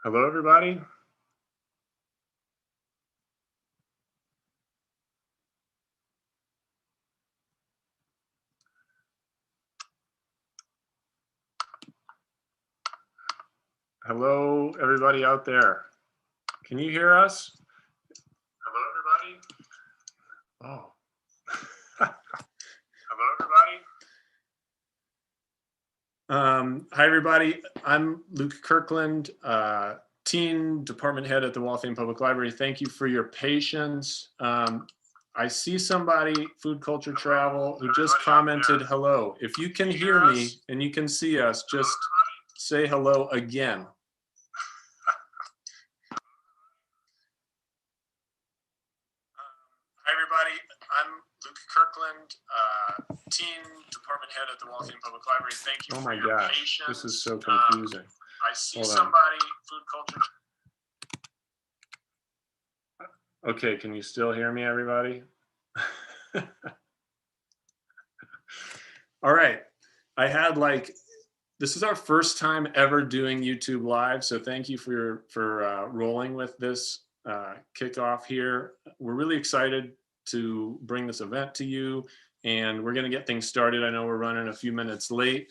Hello, everybody. Hello, everybody out there. Can you hear us? Hello, everybody. Oh. Hello, everybody. Hi, everybody. I'm Luke Kirkland, Teen Department Head at the Waltham Public Library. Thank you for your patience. I see somebody, Food Culture Travel, who just commented hello. If you can hear me and you can see us, just say hello again. Hi, everybody. I'm Luke Kirkland, Teen Department Head at the Waltham Public Library. Thank you for your patience. This is so confusing. I see somebody, Food Culture. Okay, can you still hear me, everybody? All right. I had this is our first time ever doing YouTube Live, so thank you for rolling with this kickoff here. We're really excited to bring this event to you, and we're going to get things started. I know we're running a few minutes late,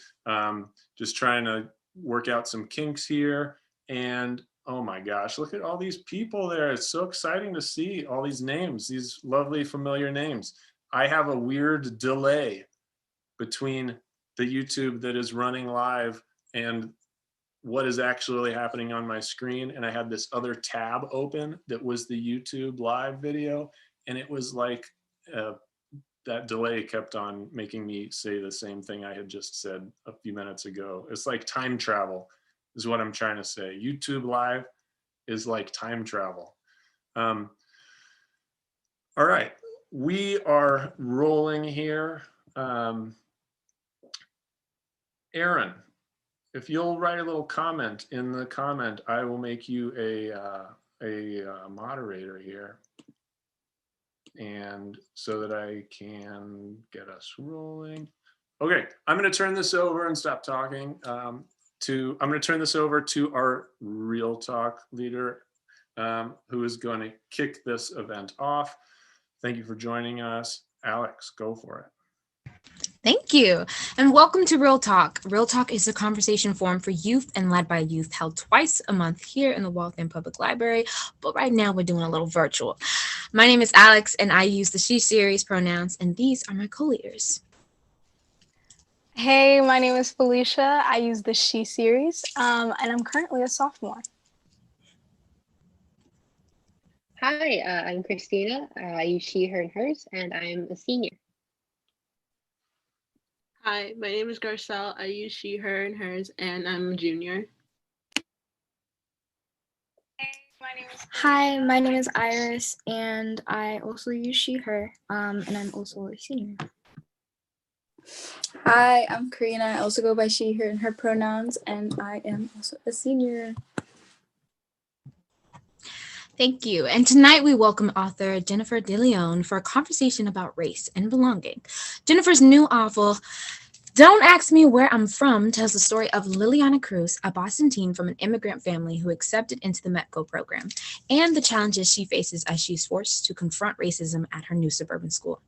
just trying to work out some kinks here. And oh my gosh, look at all these people there. It's so exciting to see all these names, these lovely familiar names. I have a weird delay between the YouTube that is running live and what is actually happening on my screen. And I had this other tab open that was the YouTube live video. And it was like that delay kept on making me say the same thing I had just said a few minutes ago. It's like time travel is what I'm trying to say. YouTube live is like time travel. All right, we are rolling here. Aaron, if you'll write a little comment in the comment, I will make you a moderator here. And so that I can get us rolling. Okay, I'm going to turn this over and stop talking. I'm going to turn this over to our Real Talk leader, who is going to kick this event off. Thank you for joining us. Alex, go for it. Thank you, and welcome to Real Talk. Real Talk is a conversation forum for youth and led by youth, held twice a month here in the Waltham Public Library, but right now we're doing a little virtual. My name is Alex, and I use the she series pronouns, and these are my co-leaders. Hey, my name is Felicia. I use the she series, and I'm currently a sophomore. Hi, I'm Christina. I use she, her, and hers, and I'm a senior. Hi, my name is Garcelle. I use she, her, and hers, and I'm a junior. Hi, my name is Iris, and I also use she, her, and I'm also a senior. Hi, I'm Karina. I also go by she, her, and her pronouns, and I am also a senior. Thank you. And tonight we welcome author Jennifer DeLeon for a conversation about race and belonging. Jennifer's new novel, Don't Ask Me Where I'm From, tells the story of Liliana Cruz, a Boston teen from an immigrant family who accepted into the METCO program, and the challenges she faces as she's forced to confront racism at her new suburban school.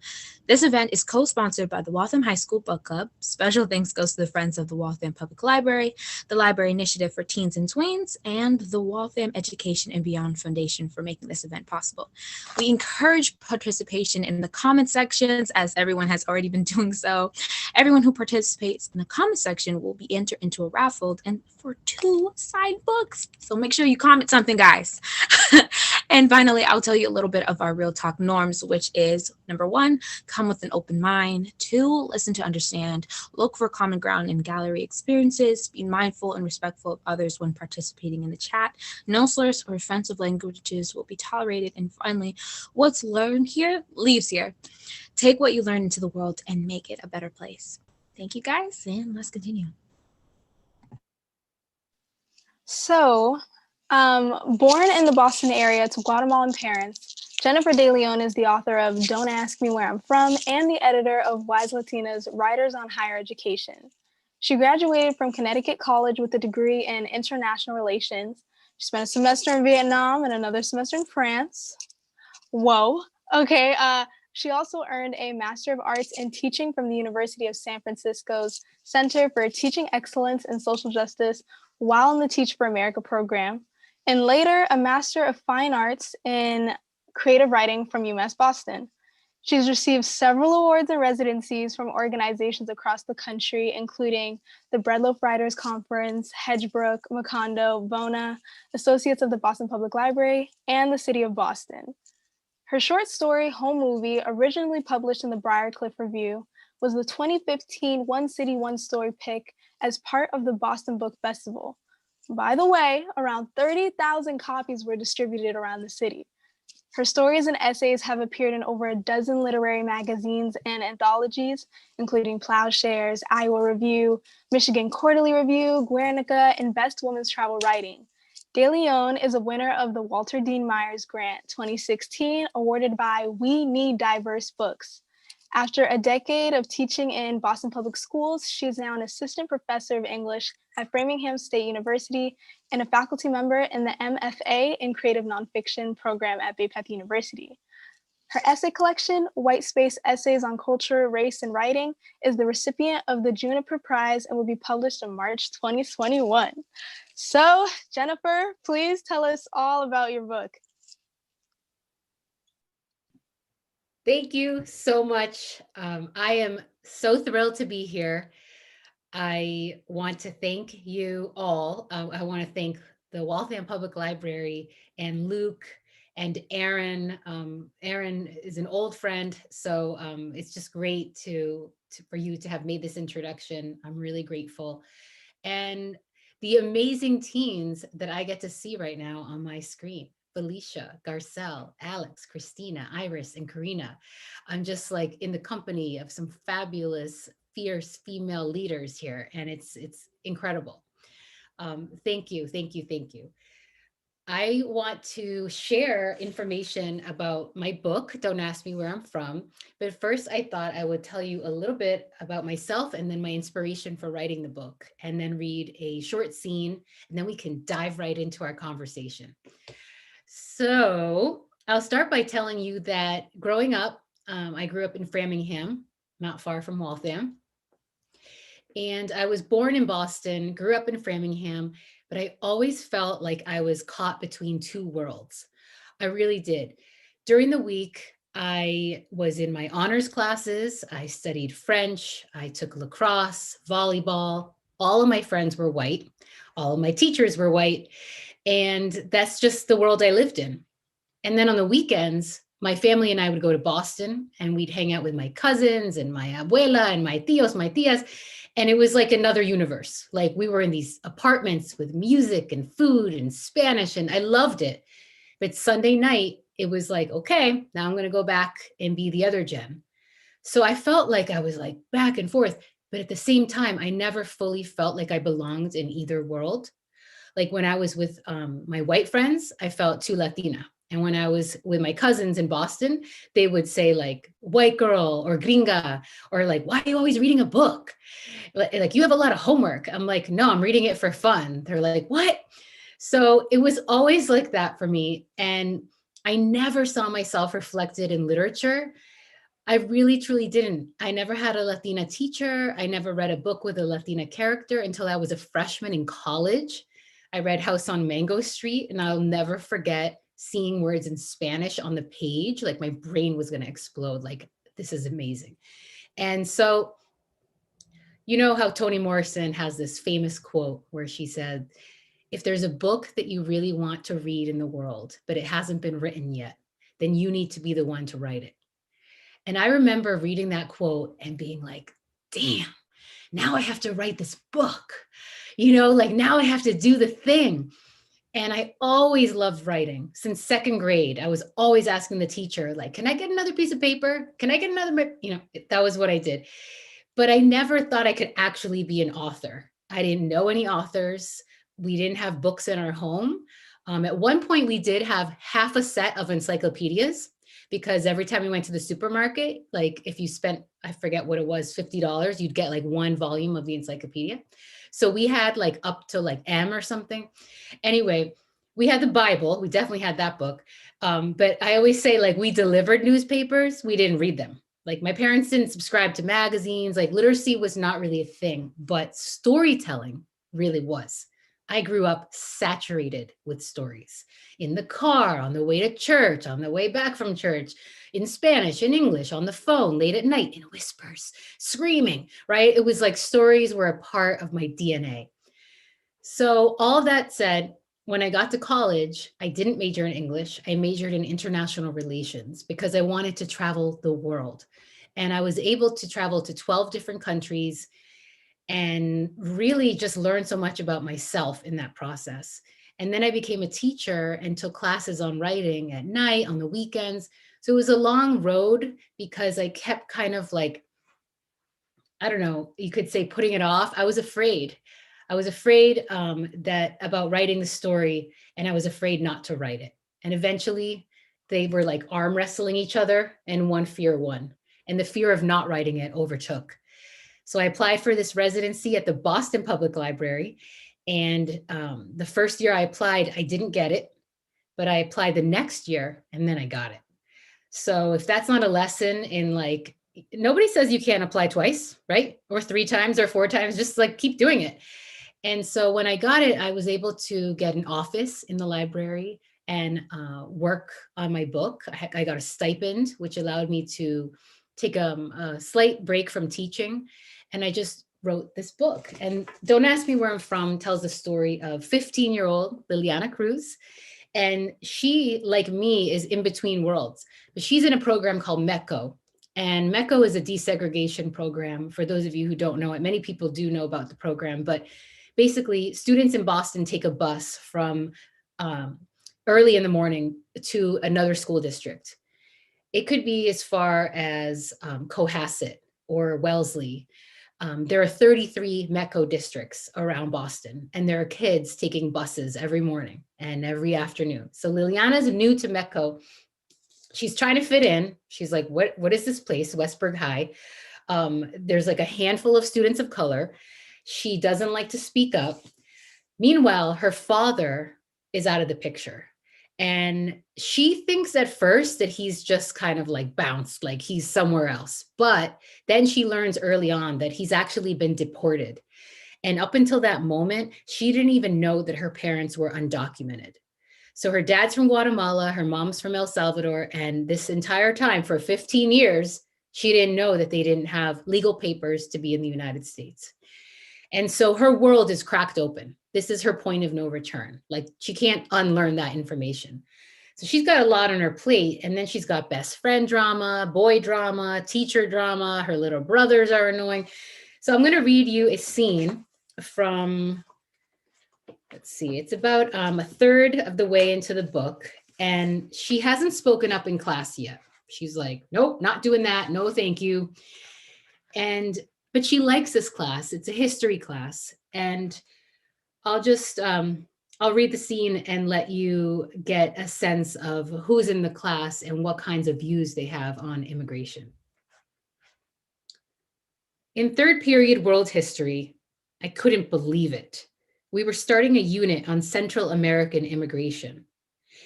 This event is co-sponsored by the Waltham High School Book Club. Special thanks goes to the Friends of the Waltham Public Library, the Library Initiative for Teens and Tweens, and the Waltham Education and Beyond Foundation for making this event possible. We encourage participation in the comment sections, as everyone has already been doing so. Everyone who participates in the comment section will be entered into a raffle and for 2 side books. So make sure you comment something, guys. And finally, I'll tell you a little bit of our Real Talk norms, which is number 1, come with an open mind. 2, listen to understand. Look for common ground in gallery experiences. Be mindful and respectful of others when participating in the chat. No slurs or offensive languages will be tolerated. And finally, what's learned here leaves here. Take what you learn into the world and make it a better place. Thank you, guys, and let's continue. So, born in the Boston area to Guatemalan parents, Jennifer DeLeon is the author of Don't Ask Me Where I'm From and the editor of Wise Latina's Writers on Higher Education. She graduated from Connecticut College with a degree in international relations. She spent a semester in Vietnam and another semester in France. Whoa. Okay. She also earned a Master of Arts in Teaching from the University of San Francisco's Center for Teaching Excellence in Social Justice while in the Teach for America program, and later a Master of Fine Arts in Creative Writing from UMass Boston. She's received several awards and residencies from organizations across the country, including the Breadloaf Writers Conference, Hedgebrook, Macondo, Bona, Associates of the Boston Public Library, and the City of Boston. Her short story, Home Movie, originally published in the Briarcliff Review, was the 2015 One City, One Story pick as part of the Boston Book Festival. By the way, around 30,000 copies were distributed around the city. Her stories and essays have appeared in over a dozen literary magazines and anthologies, including Plowshares, Iowa Review, Michigan Quarterly Review, Guernica, and Best Women's Travel Writing. De Leon is a winner of the Walter Dean Myers Grant 2016, awarded by We Need Diverse Books. After a decade of teaching in Boston Public Schools, she is now an assistant professor of English at Framingham State University and a faculty member in the MFA in Creative Nonfiction program at Bay Path University. Her essay collection, White Space Essays on Culture, Race, and Writing, is the recipient of the Juniper Prize and will be published in March 2021. So, Jennifer, please tell us all about your book. Thank you so much. I am so thrilled to be here. I want to thank you all. I want to thank the Waltham Public Library and Luke and Aaron. Aaron is an old friend, so it's just great for you to have made this introduction. I'm really grateful. And the amazing teens that I get to see right now on my screen. Felicia, Garcelle, Alex, Christina, Iris, and Karina. I'm just like in the company of some fabulous, fierce female leaders here, and it's incredible. Thank you, thank you, thank you. I want to share information about my book, Don't Ask Me Where I'm From. But first, I thought I would tell you a little bit about myself and then my inspiration for writing the book, and then read a short scene, and then we can dive right into our conversation. So I'll start by telling you that growing up, I grew up in Framingham, not far from Waltham. And I was born in Boston, grew up in Framingham, but I always felt like I was caught between two worlds. I really did. During the week, I was in my honors classes. I studied French. I took lacrosse, volleyball. All of my friends were white. All of my teachers were white. And that's just the world I lived in. And then on the weekends, my family and I would go to Boston and we'd hang out with my cousins and my abuela and my tios, my tias. And it was like another universe. Like we were in these apartments with music and food and Spanish, and I loved it. But Sunday night, it was like, okay, now I'm going to go back and be the other Jen. So I felt like I was like back and forth. But at the same time, I never fully felt like I belonged in either world. Like when I was with my white friends, I felt too Latina. And when I was with my cousins in Boston, they would say like white girl or gringa, or like, why are you always reading a book? Like you have a lot of homework. I'm like, no, I'm reading it for fun. They're like, what? So it was always like that for me. And I never saw myself reflected in literature. I really, truly didn't. I never had a Latina teacher. I never read a book with a Latina character until I was a freshman in college. I read House on Mango Street, and I'll never forget seeing words in Spanish on the page. Like my brain was going to explode. Like, this is amazing. And so, you know how Toni Morrison has this famous quote where she said, if there's a book that you really want to read in the world, but it hasn't been written yet, then you need to be the one to write it. And I remember reading that quote and being like, damn, now I have to write this book. You know, like now I have to do the thing. And I always loved writing. Since second grade, I was always asking the teacher, like, can I get another piece of paper? Can I get another, you know, that was what I did. But I never thought I could actually be an author. I didn't know any authors. We didn't have books in our home. At one point, we did have half a set of encyclopedias, because every time we went to the supermarket, like if you spent, I forget what it was, $50, you'd get like one volume of the encyclopedia. So we had like up to like M or something. Anyway, we had the Bible. We definitely had that book. But I always say, like, we delivered newspapers. We didn't read them. Like, my parents didn't subscribe to magazines. Like, literacy was not really a thing, but storytelling really was. I grew up saturated with stories in the car, on the way to church, on the way back from church, in Spanish, in English, on the phone, late at night, in whispers, screaming, right? It was like stories were a part of my DNA. So all that said, when I got to college, I didn't major in English. I majored in international relations because I wanted to travel the world. And I was able to travel to 12 different countries and really just learn so much about myself in that process. And then I became a teacher and took classes on writing at night, on the weekends. So it was a long road because I kept kind of like, I don't know, you could say putting it off. I was afraid. I was afraid that about writing the story, and I was afraid not to write it. And eventually they were like arm wrestling each other, and one fear won. And the fear of not writing it overtook. So I applied for this residency at the Boston Public Library. And the first year I applied, I didn't get it, but I applied the next year and then I got it. So if that's not a lesson in, like, nobody says you can't apply twice, right? Or 3 times or 4 times, just like keep doing it. And so when I got it, I was able to get an office in the library and work on my book. I got a stipend, which allowed me to take a slight break from teaching. And I just wrote this book. And Don't Ask Me Where I'm From tells the story of 15-year-old Liliana Cruz. And she, like me, is in between worlds. But she's in a program called MECO. And MECO is a desegregation program. For those of you who don't know it, many people do know about the program, but basically students in Boston take a bus from early in the morning to another school district. It could be as far as Cohasset or Wellesley. There are 33 MECO districts around Boston, and there are kids taking buses every morning and every afternoon. So Liliana's new to MECO. She's trying to fit in. She's like, what is this place, Westburg High? There's like a handful of students of color. She doesn't like to speak up. Meanwhile, her father is out of the picture. And she thinks at first that he's just kind of like bounced, like he's somewhere else. But then she learns early on that he's actually been deported. And up until that moment, she didn't even know that her parents were undocumented. So her dad's from Guatemala, her mom's from El Salvador. And this entire time, for 15 years, she didn't know that they didn't have legal papers to be in the United States. And so her world is cracked open. This is her point of no return. Like, she can't unlearn that information. So she's got a lot on her plate. And then she's got best friend drama, boy drama, teacher drama. Her little brothers are annoying. So I'm going to read you a scene from, let's see, it's about a third of the way into the book. And she hasn't spoken up in class yet. She's like, nope, not doing that. No, thank you. But she likes this class. It's a history class. And I'll just, I'll read the scene and let you get a sense of who's in the class and what kinds of views they have on immigration. In third period world history, I couldn't believe it. We were starting a unit on Central American immigration.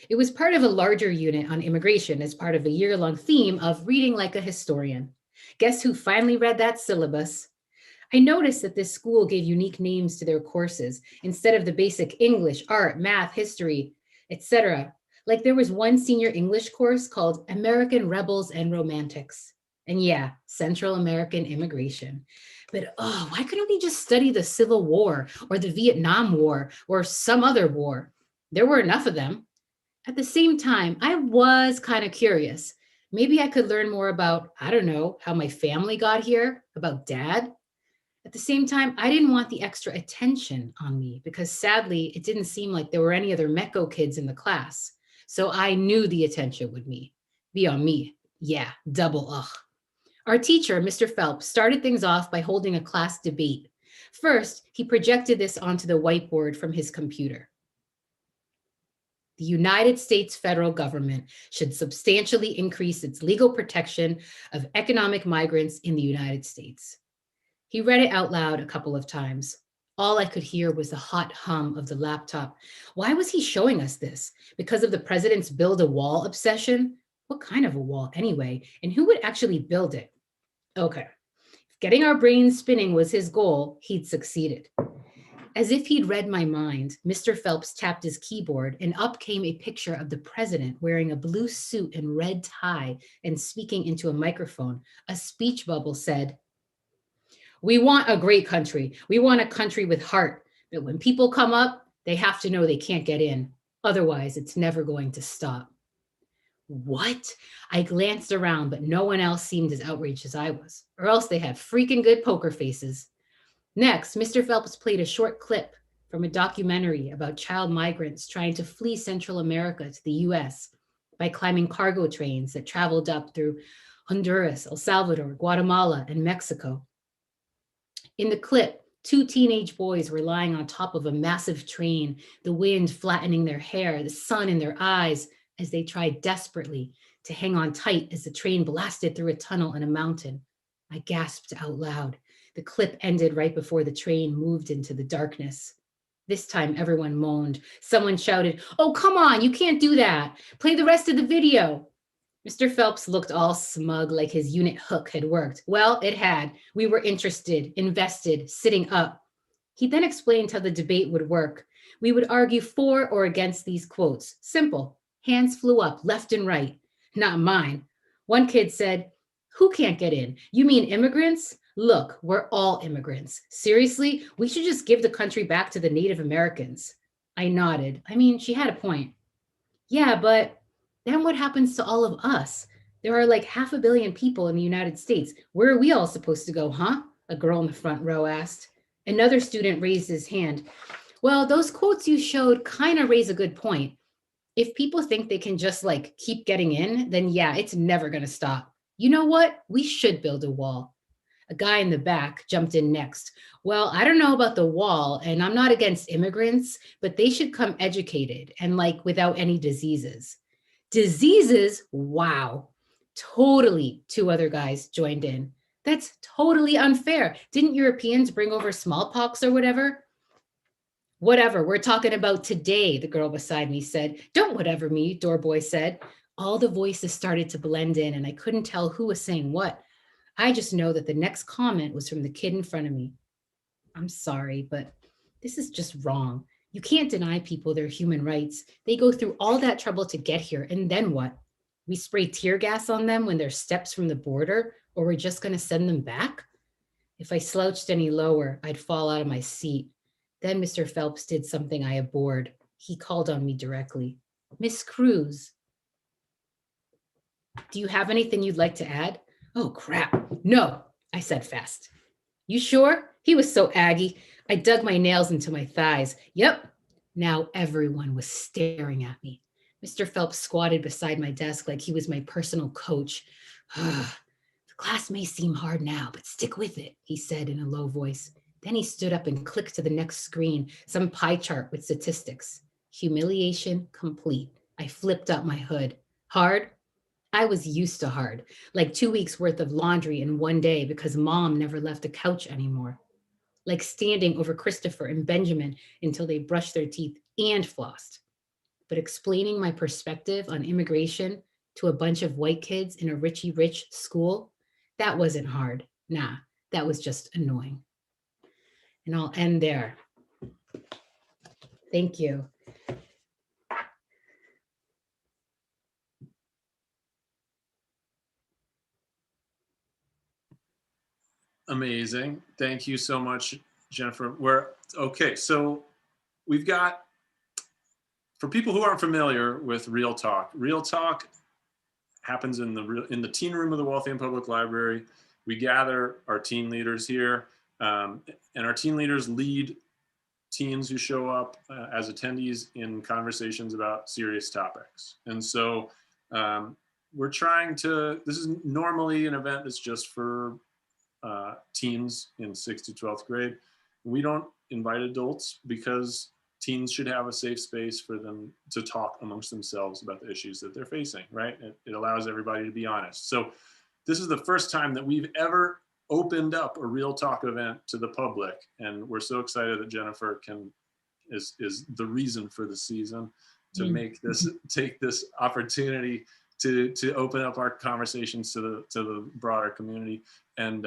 It was part of a larger unit on immigration as part of a year-long theme of reading like a historian. Guess who finally read that syllabus? I noticed that this school gave unique names to their courses instead of the basic English, art, math, history, etc. Like there was one senior English course called American Rebels and Romantics. And yeah, Central American immigration. But oh, why couldn't we just study the Civil War or the Vietnam War or some other war? There were enough of them. At the same time, I was kind of curious. Maybe I could learn more about, I don't know, how my family got here, about dad. At the same time, I didn't want the extra attention on me because sadly, it didn't seem like there were any other MECO kids in the class. So I knew the attention would be on me. Yeah, double ugh. Our teacher, Mr. Phelps, started things off by holding a class debate. First, he projected this onto the whiteboard from his computer. The United States federal government should substantially increase its legal protection of economic migrants in the United States. He read it out loud a couple of times. All I could hear was the hot hum of the laptop. Why was he showing us this? Because of the president's build a wall obsession? What kind of a wall anyway? And who would actually build it? Okay. If getting our brains spinning was his goal, he'd succeeded. As if he'd read my mind, Mr. Phelps tapped his keyboard and up came a picture of the president wearing a blue suit and red tie and speaking into a microphone. A speech bubble said, "We want a great country. We want a country with heart. But when people come up, they have to know they can't get in. Otherwise, it's never going to stop." What? I glanced around, but no one else seemed as outraged as I was, or else they had freaking good poker faces. Next, Mr. Phelps played a short clip from a documentary about child migrants trying to flee Central America to the US by climbing cargo trains that traveled up through Honduras, El Salvador, Guatemala, and Mexico. In the clip, two teenage boys were lying on top of a massive train, the wind flattening their hair, the sun in their eyes, as they tried desperately to hang on tight as the train blasted through a tunnel and a mountain. I gasped out loud. The clip ended right before the train moved into the darkness. This time everyone moaned. Someone shouted, "Oh, come on, you can't do that. Play the rest of the video." Mr. Phelps looked all smug, like his unit hook had worked. Well, it had. We were interested, invested, sitting up. He then explained how the debate would work. We would argue for or against these quotes. Simple. Hands flew up left and right. Not mine. One kid said, "Who can't get in? You mean immigrants? Look, we're all immigrants. Seriously, we should just give the country back to the Native Americans." I nodded. I mean, she had a point. Yeah, but then what happens to all of us? There are like 500 million people in the United States. Where are we all supposed to go, huh? A girl in the front row asked. Another student raised his hand. Well, those quotes you showed kind of raise a good point. If people think they can just like keep getting in, then yeah, it's never going to stop. You know what? We should build a wall. A guy in the back jumped in next. Well, I don't know about the wall, and I'm not against immigrants, but they should come educated and like without any diseases. Diseases? Wow. Totally. Two other guys joined in. That's totally unfair. Didn't Europeans bring over smallpox or whatever? Whatever, we're talking about today, the girl beside me said. Don't whatever me, Doorboy said. All the voices started to blend in, and I couldn't tell who was saying what. I just know that the next comment was from the kid in front of me. "I'm sorry, but this is just wrong. You can't deny people their human rights. They go through all that trouble to get here, and then what? We spray tear gas on them when they're steps from the border, or we're just going to send them back?" If I slouched any lower, I'd fall out of my seat. Then Mr. Phelps did something I abhorred. He called on me directly. "Miss Cruz, do you have anything you'd like to add?" "Oh, crap. No," I said fast. "You sure?" He was so aggy. I dug my nails into my thighs. Yep. Now everyone was staring at me. Mr. Phelps squatted beside my desk like he was my personal coach. "The class may seem hard now, but stick with it," he said in a low voice. Then he stood up and clicked to the next screen, some pie chart with statistics. Humiliation complete. I flipped up my hood. Hard? I was used to hard, like 2 weeks worth of laundry in one day because mom never left the couch anymore. Like standing over Christopher and Benjamin until they brushed their teeth and flossed. But explaining my perspective on immigration to a bunch of white kids in a Richie Rich school, that wasn't hard. Nah, that was just annoying. And I'll end there. Thank you. Amazing. Thank you so much, Jennifer. Okay, so we've got, for people who aren't familiar with Real Talk happens in the teen room of the Waltham Public Library. We gather our teen leaders here, and our teen leaders lead teens who show up as attendees in conversations about serious topics. And so we're trying to, this is normally an event that's just for teens in 6th to 12th grade. We don't invite adults because teens should have a safe space for them to talk amongst themselves about the issues that they're facing, right? It allows everybody to be honest. So this is the first time that we've ever opened up a real talk event to the public, and we're so excited that Jennifer is the reason for the season to make this, take this opportunity to open up our conversations to the broader community. And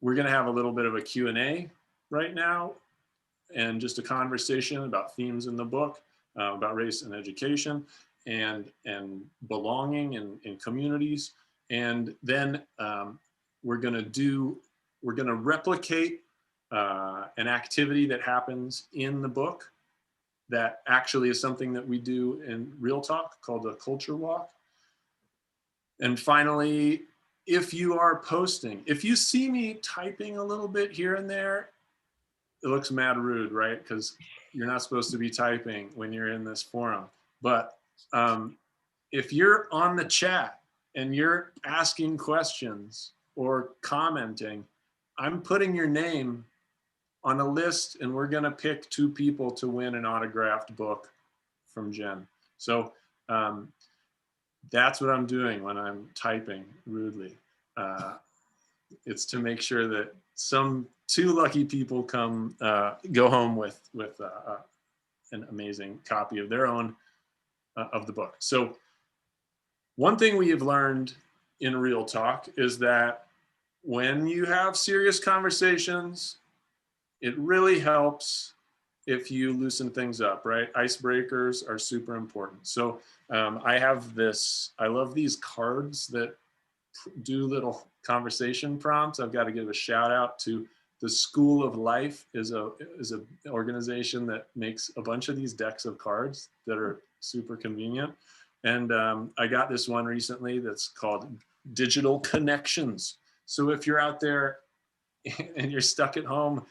we're going to have a little bit of a Q&A right now, and just a conversation about themes in the book, about race and education and belonging in communities. And then we're going to replicate an activity that happens in the book that actually is something that we do in Real Talk called a culture walk. And finally, if you are posting, if you see me typing a little bit here and there, it looks mad rude, right? Because you're not supposed to be typing when you're in this forum. But if you're on the chat and you're asking questions or commenting, I'm putting your name on a list, and we're gonna pick 2 people to win an autographed book from Jen. So that's what I'm doing when I'm typing rudely. It's to make sure that some 2 lucky people go home with an amazing copy of their own of the book. So one thing we have learned in Real Talk is that when you have serious conversations, it really helps if you loosen things up, right? Icebreakers are super important. So I love these cards that do little conversation prompts. I've got to give a shout out to the School of Life, is an organization that makes a bunch of these decks of cards that are super convenient. And I got this one recently that's called Digital Connections. So if you're out there and you're stuck at home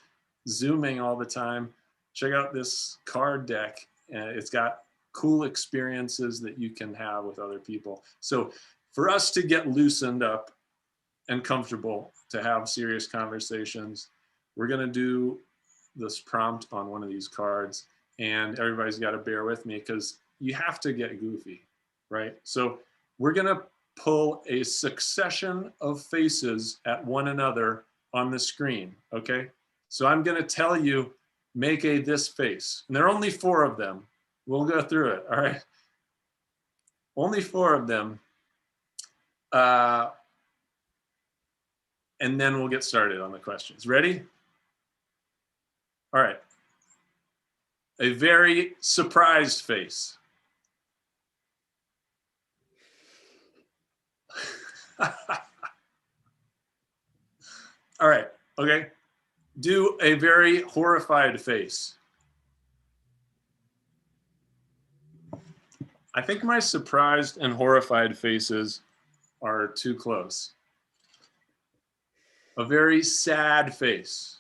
Zooming all the time, check out this card deck. It's got cool experiences that you can have with other people. So for us to get loosened up and comfortable to have serious conversations, we're going to do this prompt on one of these cards, and everybody's got to bear with me because you have to get goofy, right? So we're going to pull a succession of faces at one another on the screen, okay? So I'm going to tell you, make a this face. And there are only 4 of them. We'll go through it, all right? Only 4 of them. And then we'll get started on the questions. Ready? All right. A very surprised face. All right, okay. Do a very horrified face. I think my surprised and horrified faces are too close. A very sad face.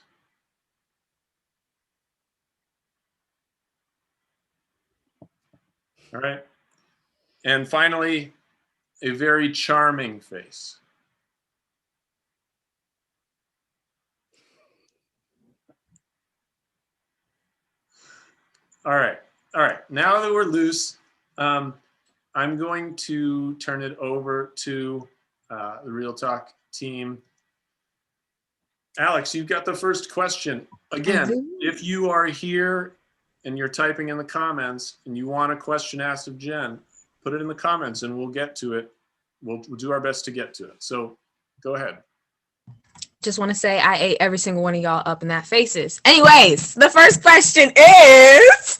All right. And finally, a very charming face. All right. Now that we're loose, I'm going to turn it over to the Real Talk team. Alex, you've got the first question. Again, if you are here and you're typing in the comments and you want a question asked of Jen, put it in the comments and we'll get to it. We'll do our best to get to it. So go ahead. Just want to say I ate every single one of y'all up in that faces. Anyways, the first question is,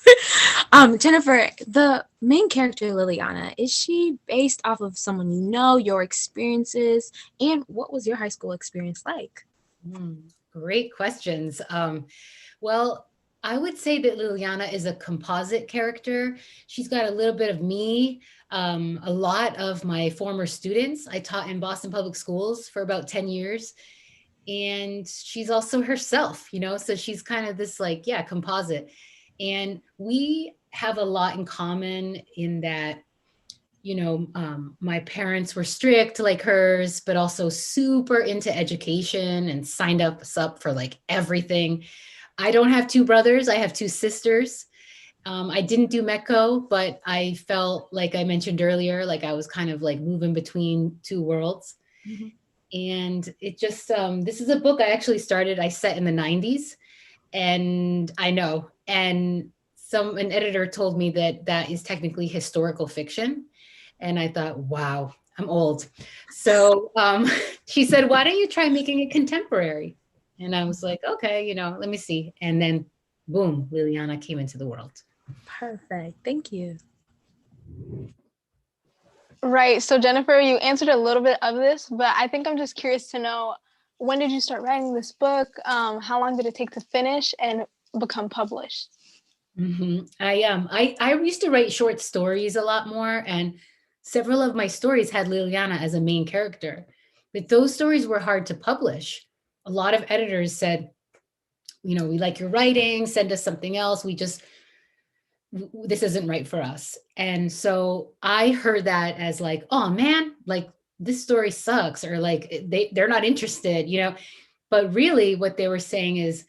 Jennifer, the main character Liliana, is she based off of someone you know, your experiences, and what was your high school experience like? Great questions. Well, I would say that Liliana is a composite character. She's got a little bit of me, a lot of my former students. I taught in Boston Public Schools for about 10 years. And she's also herself, so she's kind of this composite. And we have a lot in common in that, my parents were strict like hers, but also super into education and signed us up for everything. I don't have 2 brothers. I have 2 sisters. I didn't do METCO, but I felt like I mentioned earlier, like I was kind of moving between 2 worlds. Mm-hmm. And it just, this is a book I actually started, I set in the 90s. And I know, and an editor told me that that is technically historical fiction. And I thought, wow, I'm old. So she said, why don't you try making it contemporary? And I was like, okay, let me see. And then boom, Liliana came into the world. Perfect. Thank you. Right. So Jennifer, you answered a little bit of this, but I think I'm just curious to know, when did you start writing this book? How long did it take to finish and become published? I used to write short stories a lot more, and several of my stories had Liliana as a main character, but those stories were hard to publish. A lot of editors said, we like your writing, send us something else. This isn't right for us. And so I heard that as like, oh man, like this story sucks, or like they're not interested, but really what they were saying is,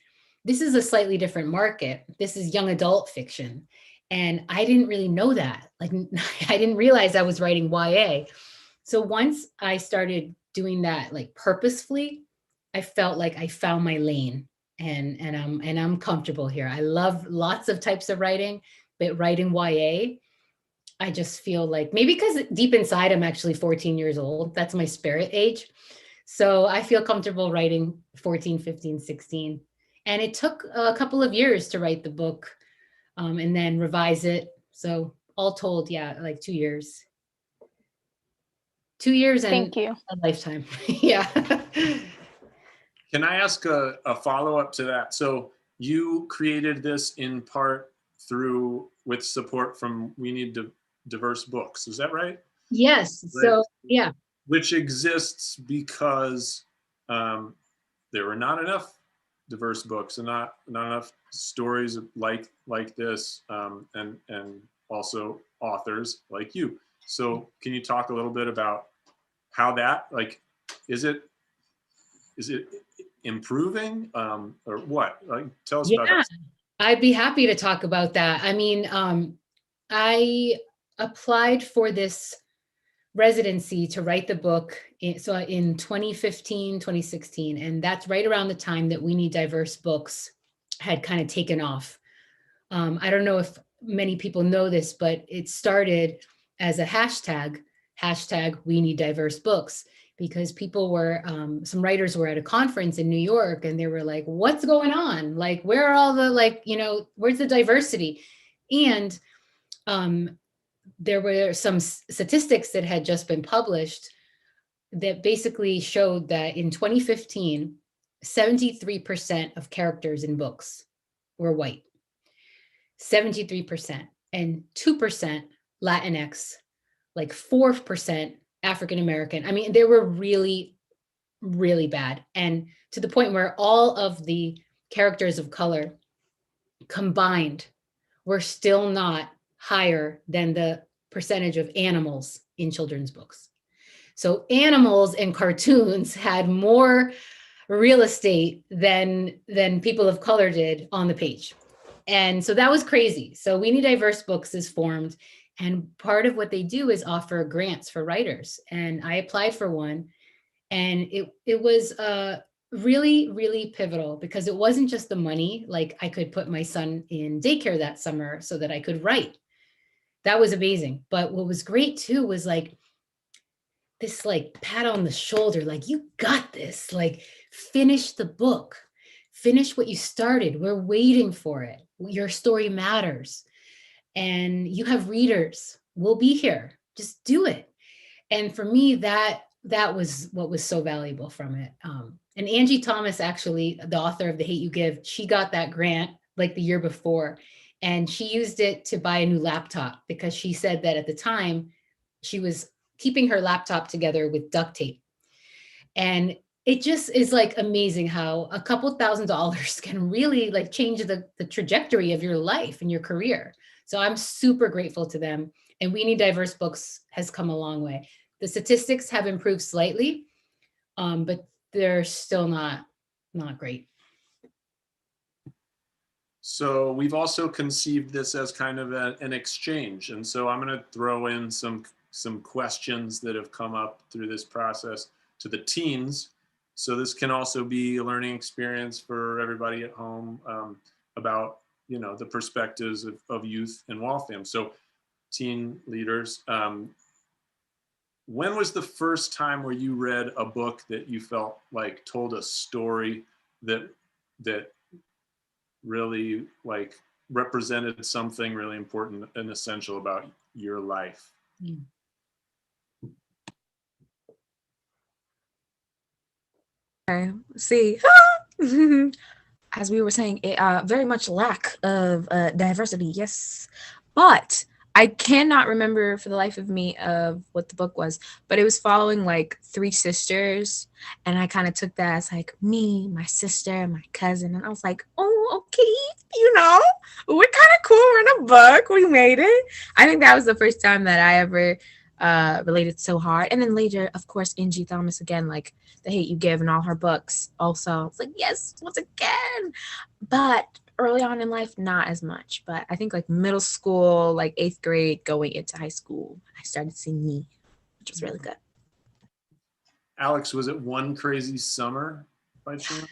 this is a slightly different market. This is young adult fiction. And I didn't really know that. Like, I didn't realize I was writing YA. So once I started doing that, like purposefully, I felt like I found my lane, and I'm comfortable here. I love lots of types of writing, but writing YA, I just feel like, maybe because deep inside I'm actually 14 years old. That's my spirit age. So I feel comfortable writing 14, 15, 16. And it took a couple of years to write the book, and then revise it. So all told, yeah, like 2 years. 2 years and Thank you. a lifetime. Yeah. Can I ask a follow-up to that? So you created this in part with support from We Need Diverse Books, is that right? Yes. So yeah. Which exists because there were not enough diverse books and not enough stories like this, and also authors like you. So can you talk a little bit about how that, like, is it improving, or what? Like, tell us about that. I'd be happy to talk about that. I mean, I applied for this residency to write the book in 2015, 2016, and that's right around the time that We Need Diverse Books had kind of taken off. I don't know if many people know this, but it started as a hashtag We Need Diverse Books, because people were, some writers were at a conference in New York, and they were like, what's going on? Like, where are all the, like, where's the diversity? And there were some statistics that had just been published that basically showed that in 2015, 73% of characters in books were white. 73%, and 2% Latinx, like 4% African American. I mean, they were really, really bad. And to the point where all of the characters of color combined were still not higher than the percentage of animals in children's books. So animals and cartoons had more real estate than people of color did on the page. And so that was crazy. So We Need Diverse Books is formed, and part of what they do is offer grants for writers. And I applied for one, and it was really, really pivotal, because it wasn't just the money. Like, I could put my son in daycare that summer so that I could write. That was amazing. But what was great too was like this, like, pat on the shoulder, like, you got this, like, finish the book, finish what you started. We're waiting for it. Your story matters, and you have readers. We'll be here. Just do it. And for me, that was what was so valuable from it. And Angie Thomas, actually, the author of The Hate You Give, she got that grant like the year before, and she used it to buy a new laptop, because she said that at the time she was keeping her laptop together with duct tape. And it just is like amazing how a couple $1,000s can really like change the trajectory of your life and your career. So I'm super grateful to them. And We Need Diverse Books has come a long way. The statistics have improved slightly, but they're still not great. So we've also conceived this as kind of an exchange. And so I'm going to throw in some questions that have come up through this process to the teens. So this can also be a learning experience for everybody at home about, you know, the perspectives of youth in Waltham. So teen leaders, when was the first time where you read a book that you felt like told a story that really like represented something really important and essential about your life? Okay, see, as we were saying, it very much lack of diversity, yes. But I cannot remember for the life of me of what the book was, but it was following like three sisters, and I kind of took that as like me, my sister, my cousin, and I was like, oh, okay, you know, we're kind of cool. We're in a book. We made it. I think that was the first time that I ever related so hard. And then later, of course, Angie Thomas again, like The Hate You Give and all her books. Also, it's like, yes, once again. But early on in life, not as much. But I think like middle school, like 8th grade, going into high school, I started seeing Me, which was really good. Alex, was it One Crazy Summer by chance?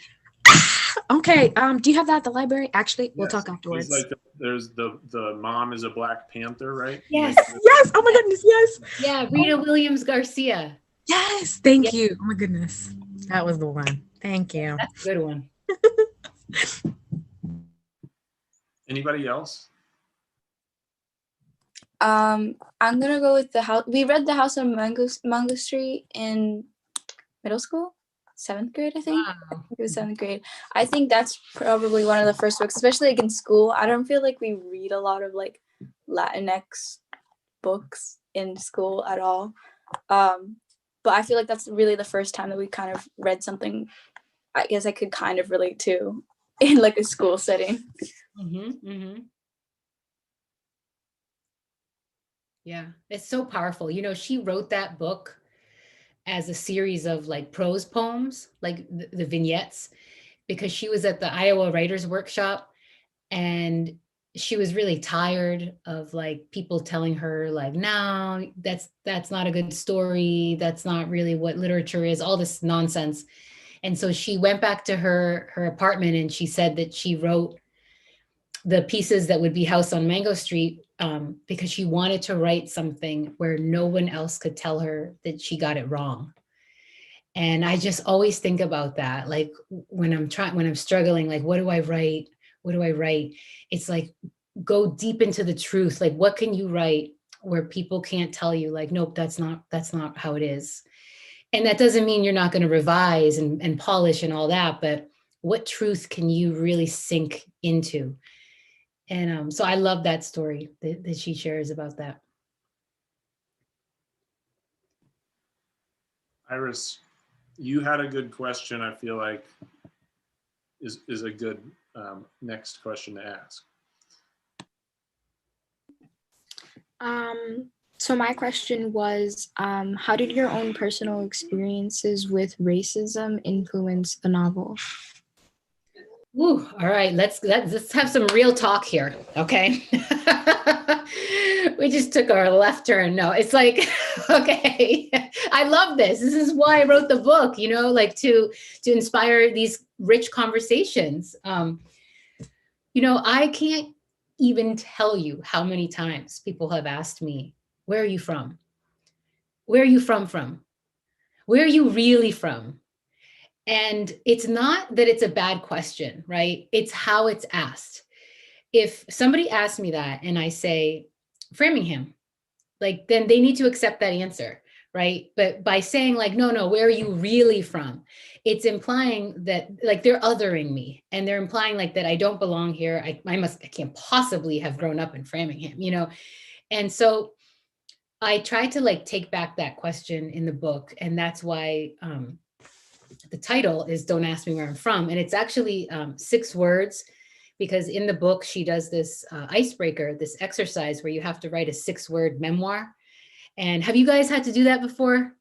Okay, do you have that at the library? Actually, we'll Yes. talk afterwards. There's like there's the mom is a Black Panther, right? Yes. Yes, oh my goodness, yes. Yeah, Rita Williams Garcia. Yes, thank you. Oh my goodness. That was the one. Thank you. That's a good one. Anybody else? I'm gonna go with the house. We read The House on Mango Street in middle school, 7th grade, I think. Wow. I think it was 7th grade. I think that's probably one of the first books, especially like in school. I don't feel like we read a lot of like Latinx books in school at all. But I feel like that's really the first time that we kind of read something I guess I could kind of relate to in like a school setting. Mm-hmm, mm-hmm. Yeah, it's so powerful. You know, she wrote that book as a series of like prose poems, like the vignettes, because she was at the Iowa Writers Workshop and she was really tired of like people telling her like, no, that's not a good story. That's not really what literature is, all this nonsense. And so she went back to her apartment and she said that she wrote the pieces that would be House on Mango Street because she wanted to write something where no one else could tell her that she got it wrong. And I just always think about that. Like when I'm struggling, like, what do I write? What do I write? It's like, go deep into the truth. Like, what can you write where people can't tell you like, nope, that's not how it is. And that doesn't mean you're not going to revise and polish and all that, but what truth can you really sink into? And so I love that story that she shares about that. Iris, you had a good question. I feel like is a good next question to ask. So my question was, how did your own personal experiences with racism influence the novel? Ooh, all right, let's have some real talk here, okay? We just took our left turn. No, it's like, okay, I love this. This is why I wrote the book, you know, like to inspire these rich conversations. You know, I can't even tell you how many times people have asked me, where are you from? Where are you from? Where are you really from? And it's not that it's a bad question, right? It's how it's asked. If somebody asks me that and I say Framingham, like then they need to accept that answer, right? But by saying like, no, where are you really from? It's implying that like they're othering me and they're implying like that I don't belong here. I can't possibly have grown up in Framingham, you know? And so I tried to like take back that question in the book. And that's why the title is Don't Ask Me Where I'm From. And it's actually 6 words because in the book, she does this icebreaker, this exercise where you have to write a 6-word memoir. And have you guys had to do that before?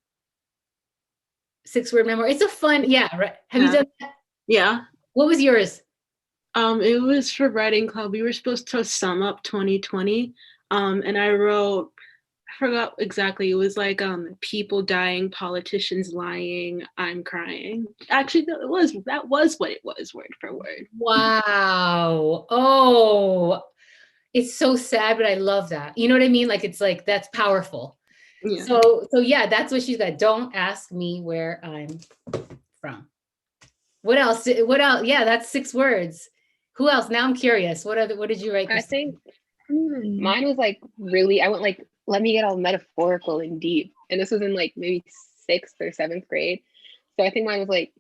6-word memoir. It's a fun, yeah, right. Have you done that? Yeah. What was yours? It was for writing club. We were supposed to sum up 2020. And I wrote forgot exactly. It was like people dying, politicians lying, I'm crying. Actually, that was what it was, word for word. Wow. Oh, it's so sad, but I love that. You know what I mean? Like, it's like, that's powerful. Yeah. So yeah, that's what she's got. Don't ask me where I'm from. What else? What else? Yeah, that's 6 words. Who else? Now I'm curious. What did you write? I Christine? think mine was like really, I went like, let me get all metaphorical and deep. And this was in like maybe 6th or 7th grade. So I think mine was like,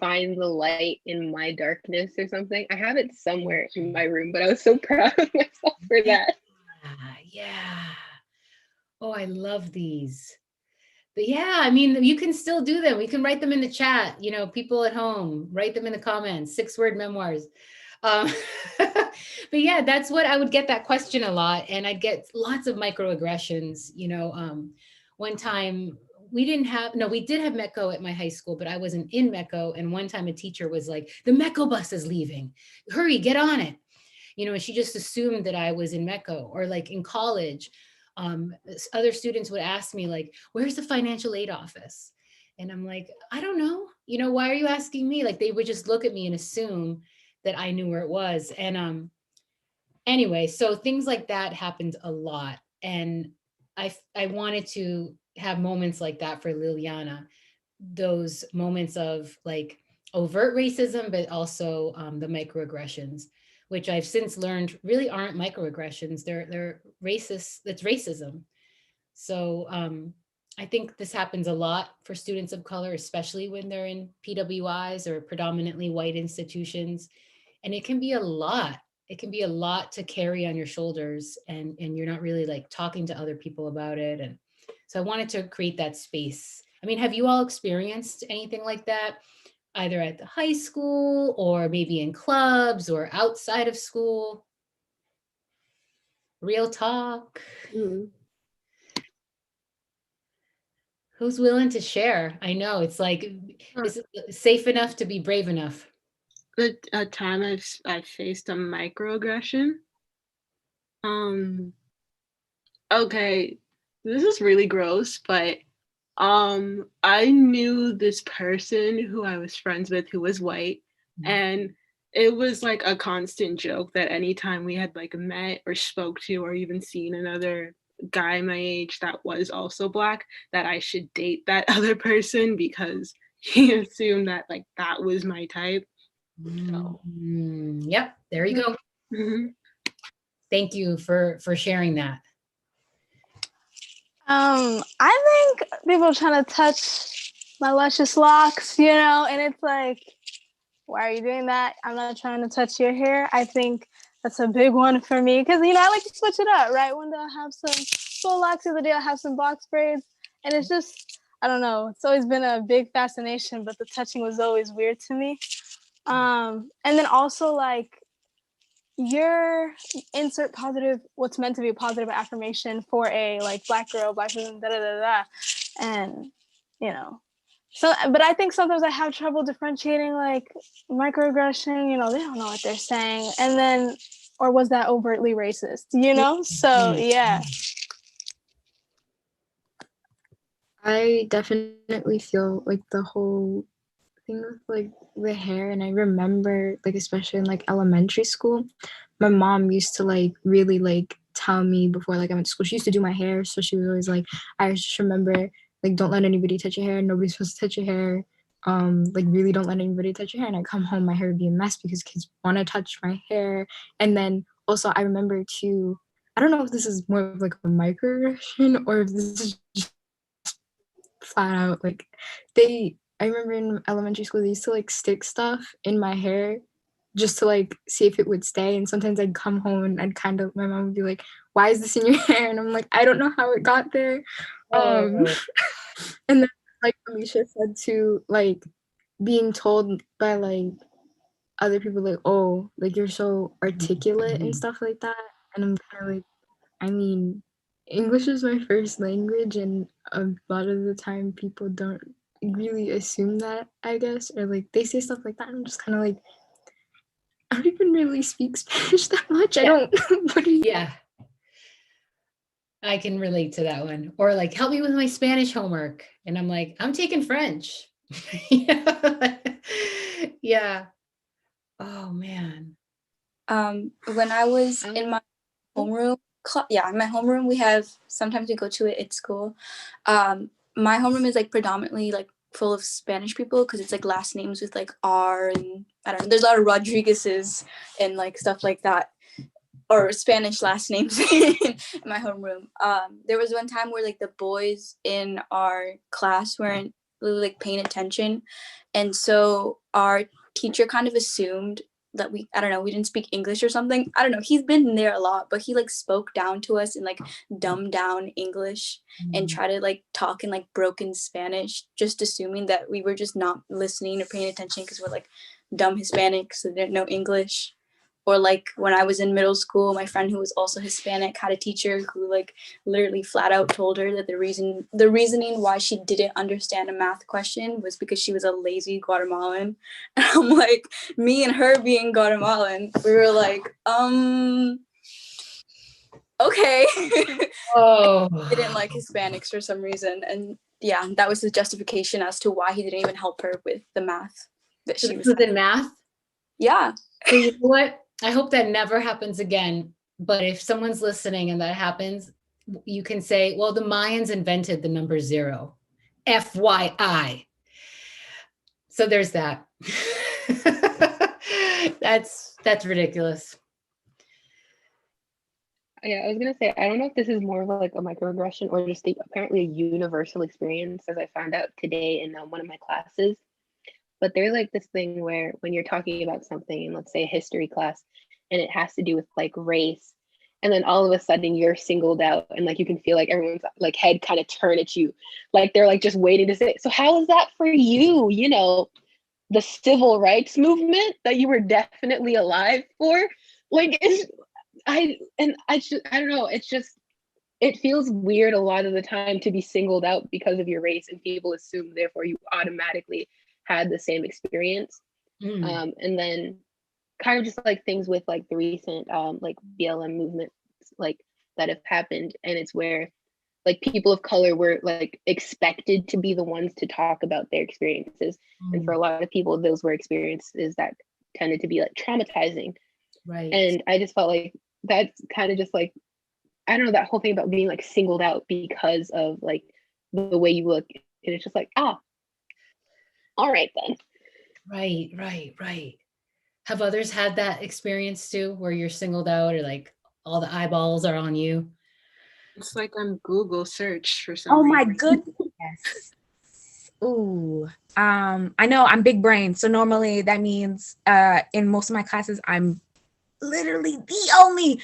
find the light in my darkness or something. I have it somewhere in my room, but I was so proud of myself for that. Yeah. Oh, I love these. But yeah, I mean, you can still do them. We can write them in the chat. You know, people at home, write them in the comments. 6-word memoirs. But yeah, that's what I would get that question a lot, and I'd get lots of microaggressions. You know, one time we did have MECO at my high school, but I wasn't in MECO. And one time a teacher was like, "The MECO bus is leaving. Hurry, get on it." You know, and she just assumed that I was in MECO. Or like in college, other students would ask me like, "Where's the financial aid office?" And I'm like, "I don't know. You know, why are you asking me?" Like, they would just look at me and assume that I knew where it was. And anyway, so things like that happened a lot. And I wanted to have moments like that for Liliana, those moments of like overt racism, but also the microaggressions, which I've since learned really aren't microaggressions. They're racist. That's racism. So I think this happens a lot for students of color, especially when they're in PWIs or predominantly white institutions. And it can be a lot. It can be a lot to carry on your shoulders, and you're not really like talking to other people about it. And so I wanted to create that space. I mean, have you all experienced anything like that, either at the high school or maybe in clubs or outside of school? Real talk. Mm. Who's willing to share? I know it's like, is it safe enough to be brave enough? A time I faced a microaggression. Okay, this is really gross, but I knew this person who I was friends with who was white, and it was like a constant joke that anytime we had like met or spoke to or even seen another guy my age that was also Black, that I should date that other person because he assumed that like that was my type. So. Yep, there you go. Mm-hmm. Thank you for sharing that. I think people are trying to touch my luscious locks, you know, and it's like, why are you doing that? I'm not trying to touch your hair. I think that's a big one for me because, you know, I like to switch it up, right? One day I'll have some full locks, the other day I'll have some box braids. And it's just, I don't know, it's always been a big fascination, but the touching was always weird to me. And then also like, your insert positive, what's meant to be a positive affirmation for a like Black girl, Black person, da da da da, and you know. So, but I think sometimes I have trouble differentiating like microaggression. You know, they don't know what they're saying, and then, or was that overtly racist? You know, so yeah. I definitely feel like the whole thing with like the hair, and I remember like especially in like elementary school, my mom used to like really like tell me before like I went to school. She used to do my hair, so she was always like, I just remember like don't let anybody touch your hair. Nobody's supposed to touch your hair. Like really don't let anybody touch your hair. And I come home, my hair would be a mess because kids want to touch my hair. And then also I remember too, I don't know if this is more of like a microaggression or if this is just flat out like I remember in elementary school they used to like stick stuff in my hair just to like see if it would stay, and sometimes I'd come home and I'd kind of, my mom would be like, why is this in your hair? And I'm like, I don't know how it got there. And then like Alicia said too, like being told by like other people like, oh, like you're so articulate and stuff like that, and I'm kind of like, I mean, English is my first language, and a lot of the time people don't really assume that, I guess, or like they say stuff like that. And I'm just kind of like, I don't even really speak Spanish that much. I don't. What do you? Yeah. I can relate to that one. Or like, help me with my Spanish homework. And I'm like, I'm taking French. Yeah. Oh man. When I was in my homeroom, in my homeroom, we have, sometimes we go to it at school. My homeroom is like predominantly like full of Spanish people because it's like last names with like R, and I don't know, there's a lot of Rodriguez's and like stuff like that, or Spanish last names in my homeroom. There was one time where like the boys in our class weren't really like paying attention, and so our teacher kind of assumed that I don't know, we didn't speak English or something. I don't know. He's been there a lot, but he like spoke down to us in like dumbed down English and try to like talk in like broken Spanish, just assuming that we were just not listening or paying attention because we're like dumb Hispanics, so they didn't know English. Or like when I was in middle school, my friend who was also Hispanic had a teacher who like literally flat out told her that the reasoning why she didn't understand a math question was because she was a lazy Guatemalan. And I'm like, me and her being Guatemalan, we were like, okay. Oh. Didn't like Hispanics for some reason. And yeah, that was his justification as to why he didn't even help her with the math that So she this was. was in math? Yeah. So you know what? I hope that never happens again. But if someone's listening and that happens, you can say, well, the Mayans invented the number 0. FYI. So there's that. That's ridiculous. Yeah, I was gonna say, I don't know if this is more of like a microaggression or just apparently a universal experience, as I found out today in one of my classes. But there's like this thing where when you're talking about something in, let's say, a history class, and it has to do with like race, and then all of a sudden you're singled out, and like you can feel like everyone's like head kind of turn at you, like they're like just waiting to say, so how is that for you? You know, the civil rights movement that you were definitely alive for. Like I don't know, it's just, it feels weird a lot of the time to be singled out because of your race, and people assume therefore you automatically had the same experience. And then kind of just like things with like the recent like BLM movements like that have happened, and it's where like people of color were like expected to be the ones to talk about their experiences, and for a lot of people those were experiences that tended to be like traumatizing. Right. And I just felt like that's kind of just like, I don't know, that whole thing about being like singled out because of like the way you look, and it's just like, all right then. Right. Have others had that experience too, where you're singled out or like all the eyeballs are on you? It's like on Google search for Oh some my reason. goodness. Ooh. I know I'm big brain, so normally that means in most of my classes I'm literally the only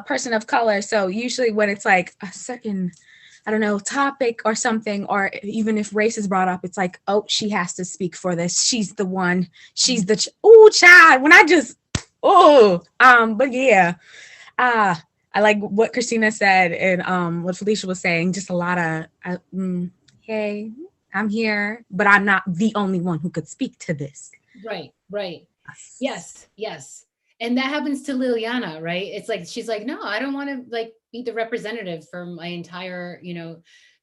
person of color. So usually when it's like a certain, I don't know, topic or something, or even if race is brought up, it's like, oh, she has to speak for this. She's the one. She's the child. When I just but yeah. I like what Christina said and what Felicia was saying. Just a lot of hey, I'm here, but I'm not the only one who could speak to this. Right. Yes. And that happens to Liliana, right? It's like, she's like, no, I don't want to like be the representative for my entire,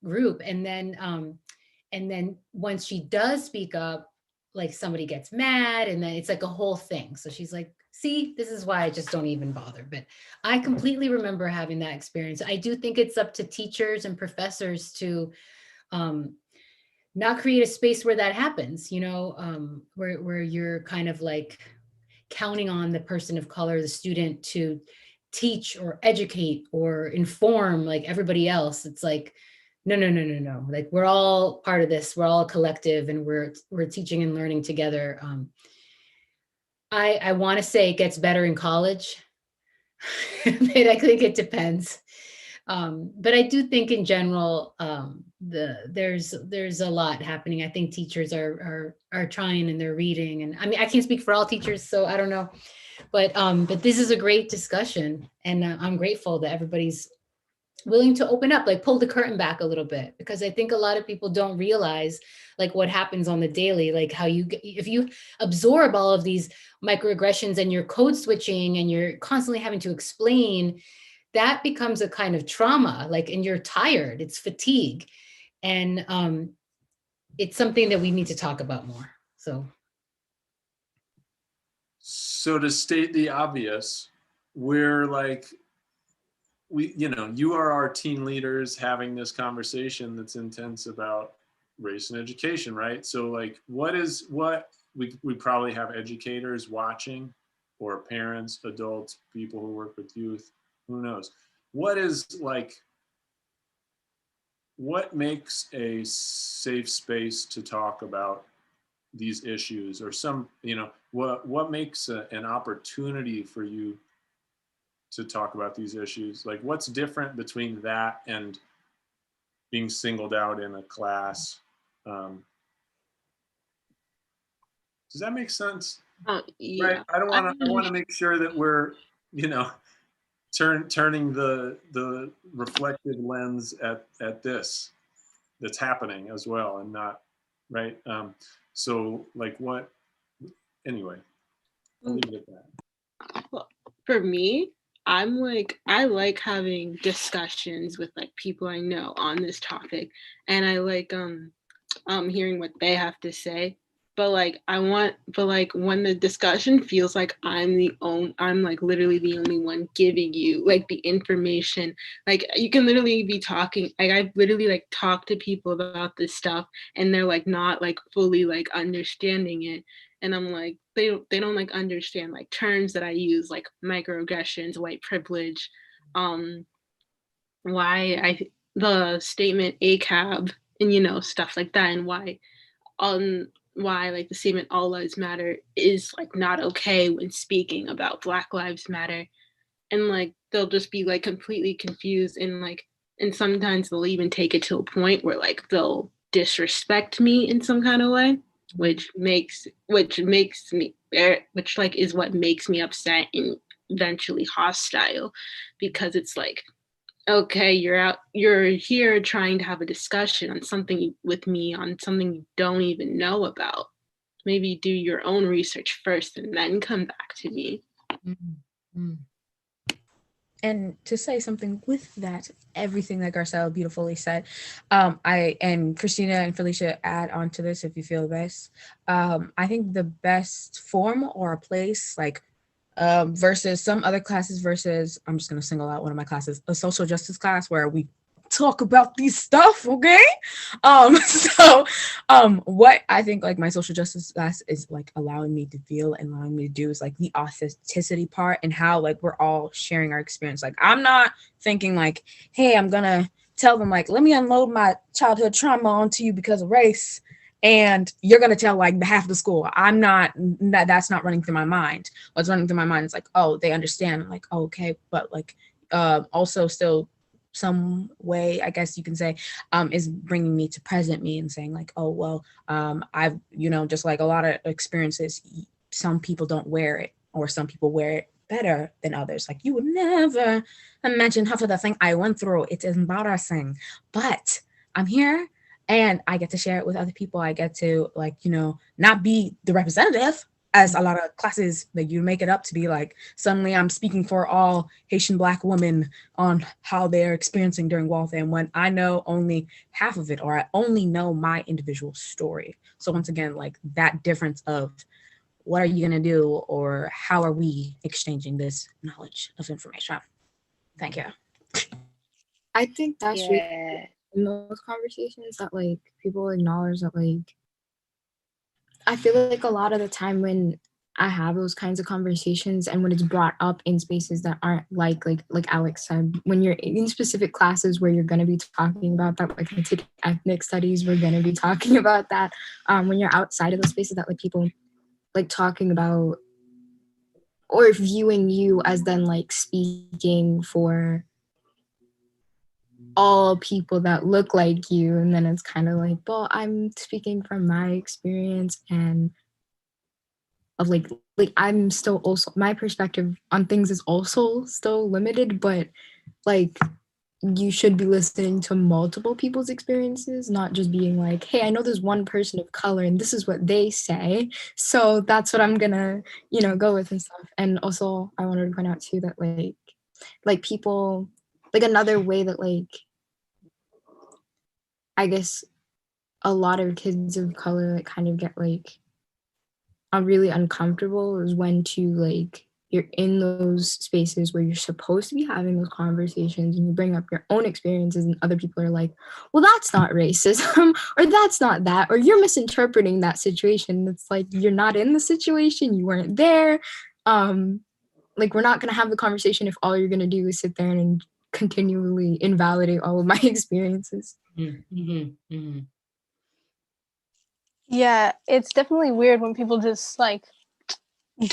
group. And then once she does speak up, like somebody gets mad, and then it's like a whole thing. So she's like, see, this is why I just don't even bother. But I completely remember having that experience. I do think it's up to teachers and professors to not create a space where that happens, where you're kind of like counting on the person of color, the student, to teach or educate or inform like everybody else. It's like, no. Like we're all part of this. We're all a collective, and we're teaching and learning together. I want to say it gets better in college, but I think it depends. But I do think in general, there's a lot happening. I think teachers are trying, and they're reading, and I mean, I can't speak for all teachers, so I don't know, but this is a great discussion, and I'm grateful that everybody's willing to open up, like pull the curtain back a little bit, because I think a lot of people don't realize like what happens on the daily, like how if you absorb all of these microaggressions and you're code switching and you're constantly having to explain, that becomes a kind of trauma, like, and you're tired, it's fatigue. And it's something that we need to talk about more. So to state the obvious, we're like, you are our teen leaders having this conversation that's intense about race and education, right? So like, we probably have educators watching, or parents, adults, people who work with youth, who knows? What makes a safe space to talk about these issues, or what makes an opportunity for you to talk about these issues? Like, what's different between that and being singled out in a class? Does that make sense? Yeah. Right. I want to make sure that we're, turning the reflective lens at this that's happening as well, and not right. So like anyway, I'll leave it at that. Well, for me, I like having discussions with like people I know on this topic, and I like hearing what they have to say. But when the discussion feels like I'm like literally the only one giving you like the information. Like, you can literally be talking, like I've literally like talked to people about this stuff, and they're like not like fully like understanding it. And I'm like, they don't like understand like terms that I use, like microaggressions, white privilege, the statement ACAB, and stuff like that, and why like the statement all lives matter is like not okay when speaking about Black Lives Matter. And like they'll just be like completely confused, and sometimes they'll even take it to a point where like they'll disrespect me in some kind of way, which like is what makes me upset and eventually hostile, because it's like, okay, you're here trying to have a discussion on something with me, on something you don't even know about. Maybe do your own research first and then come back to me. Mm-hmm. And to say something with that, everything that Garcelle beautifully said, I and Christina and Felicia add on to this if you feel this. I think the best form or a place, like versus some other classes, versus, I'm just going to single out one of my classes, a social justice class where we talk about these stuff, okay? What I think like my social justice class is like allowing me to feel and allowing me to do is like the authenticity part, and how like we're all sharing our experience. Like, I'm not thinking like, hey, I'm gonna tell them like, let me unload my childhood trauma onto you because of race, and you're going to tell like the half of the school. That's not running through my mind. What's running through my mind is like, oh, they understand. I'm like, oh, okay. But like, also still some way, I guess you can say, is bringing me to present me and saying like, oh, well, I've, just like a lot of experiences, some people don't wear it, or some people wear it better than others. Like, you would never imagine half of the thing I went through. It's embarrassing, but I'm here and I get to share it with other people. I get to like, not be the representative, as a lot of classes that you make it up to be like, suddenly I'm speaking for all Haitian Black women on how they're experiencing during Waltham, when I know only half of it, or I only know my individual story. So once again, like that difference of what are you going to do, or how are we exchanging this knowledge of information? Thank you. I think that's really Yeah. in those conversations that like people acknowledge that like, I feel like a lot of the time when I have those kinds of conversations, and when it's brought up in spaces that aren't like Alex said, when you're in specific classes where you're going to be talking about that, like I take ethnic studies, we're going to be talking about that. When you're outside of those spaces that like people like talking about or viewing you as then like speaking for all people that look like you, and then it's kind of like, well, I'm speaking from my experience, and of like I'm still also, my perspective on things is also still limited, but like you should be listening to multiple people's experiences, not just being like, hey, I know there's one person of color and this is what they say, so that's what I'm gonna go with and stuff. And also I wanted to point out too that like like people, like another way that like I guess a lot of kids of color like kind of get like really uncomfortable is when to like you're in those spaces where you're supposed to be having those conversations and you bring up your own experiences and other people are like, well, that's not racism or that's not that, or you're misinterpreting that situation. It's like, you're not in the situation, you weren't there. Like, we're not going to have the conversation if all you're going to do is sit there and continually invalidate all of my experiences. Mm-hmm. Mm-hmm. Yeah, it's definitely weird when people just like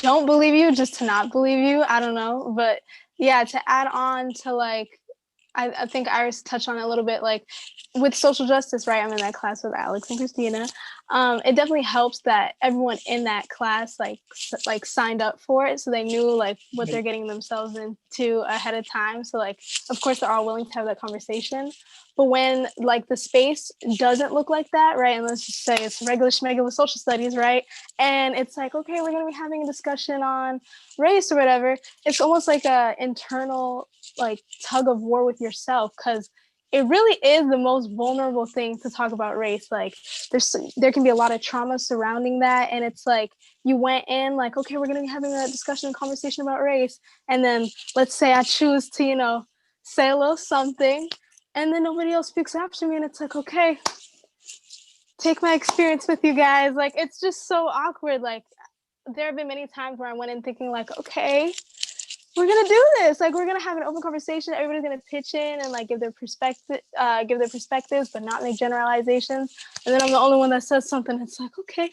don't believe you just to not believe you. I don't know. But yeah, to add on to like, I think Iris touched on it a little bit, like with social justice, right? I'm in that class with Alex and Christina. It definitely helps that everyone in that class like signed up for it, so they knew like what they're getting themselves into ahead of time. So like, of course, they're all willing to have that conversation. But when like the space doesn't look like that, right? And let's just say it's regular schmegular social studies, right? And it's like, okay, we're gonna be having a discussion on race or whatever. It's almost like a internal like tug of war with yourself, because it really is the most vulnerable thing to talk about race. Like there can be a lot of trauma surrounding that, and it's like you went in like, okay, we're gonna be having a discussion and conversation about race, and then let's say I choose to, you know, say a little something, and then nobody else speaks after me, and it's like, okay, take my experience with you guys. Like, it's just so awkward. Like, there have been many times where I went in thinking like, okay, we're gonna do this. Like, we're gonna have an open conversation. Everybody's gonna pitch in and like give their perspectives, but not make generalizations. And then I'm the only one that says something. It's like, okay,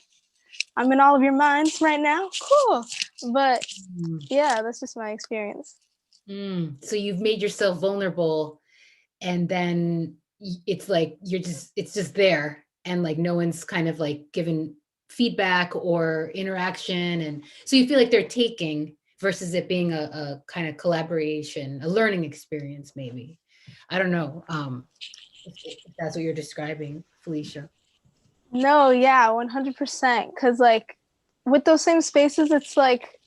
I'm in all of your minds right now. Cool. But yeah, that's just my experience. So you've made yourself vulnerable, and then it's like it's just there, and like no one's kind of like given feedback or interaction, and so you feel like they're taking versus it being a kind of collaboration, a learning experience, maybe. I don't know if that's what you're describing, Felicia. No, yeah, 100%. Because like with those same spaces, it's like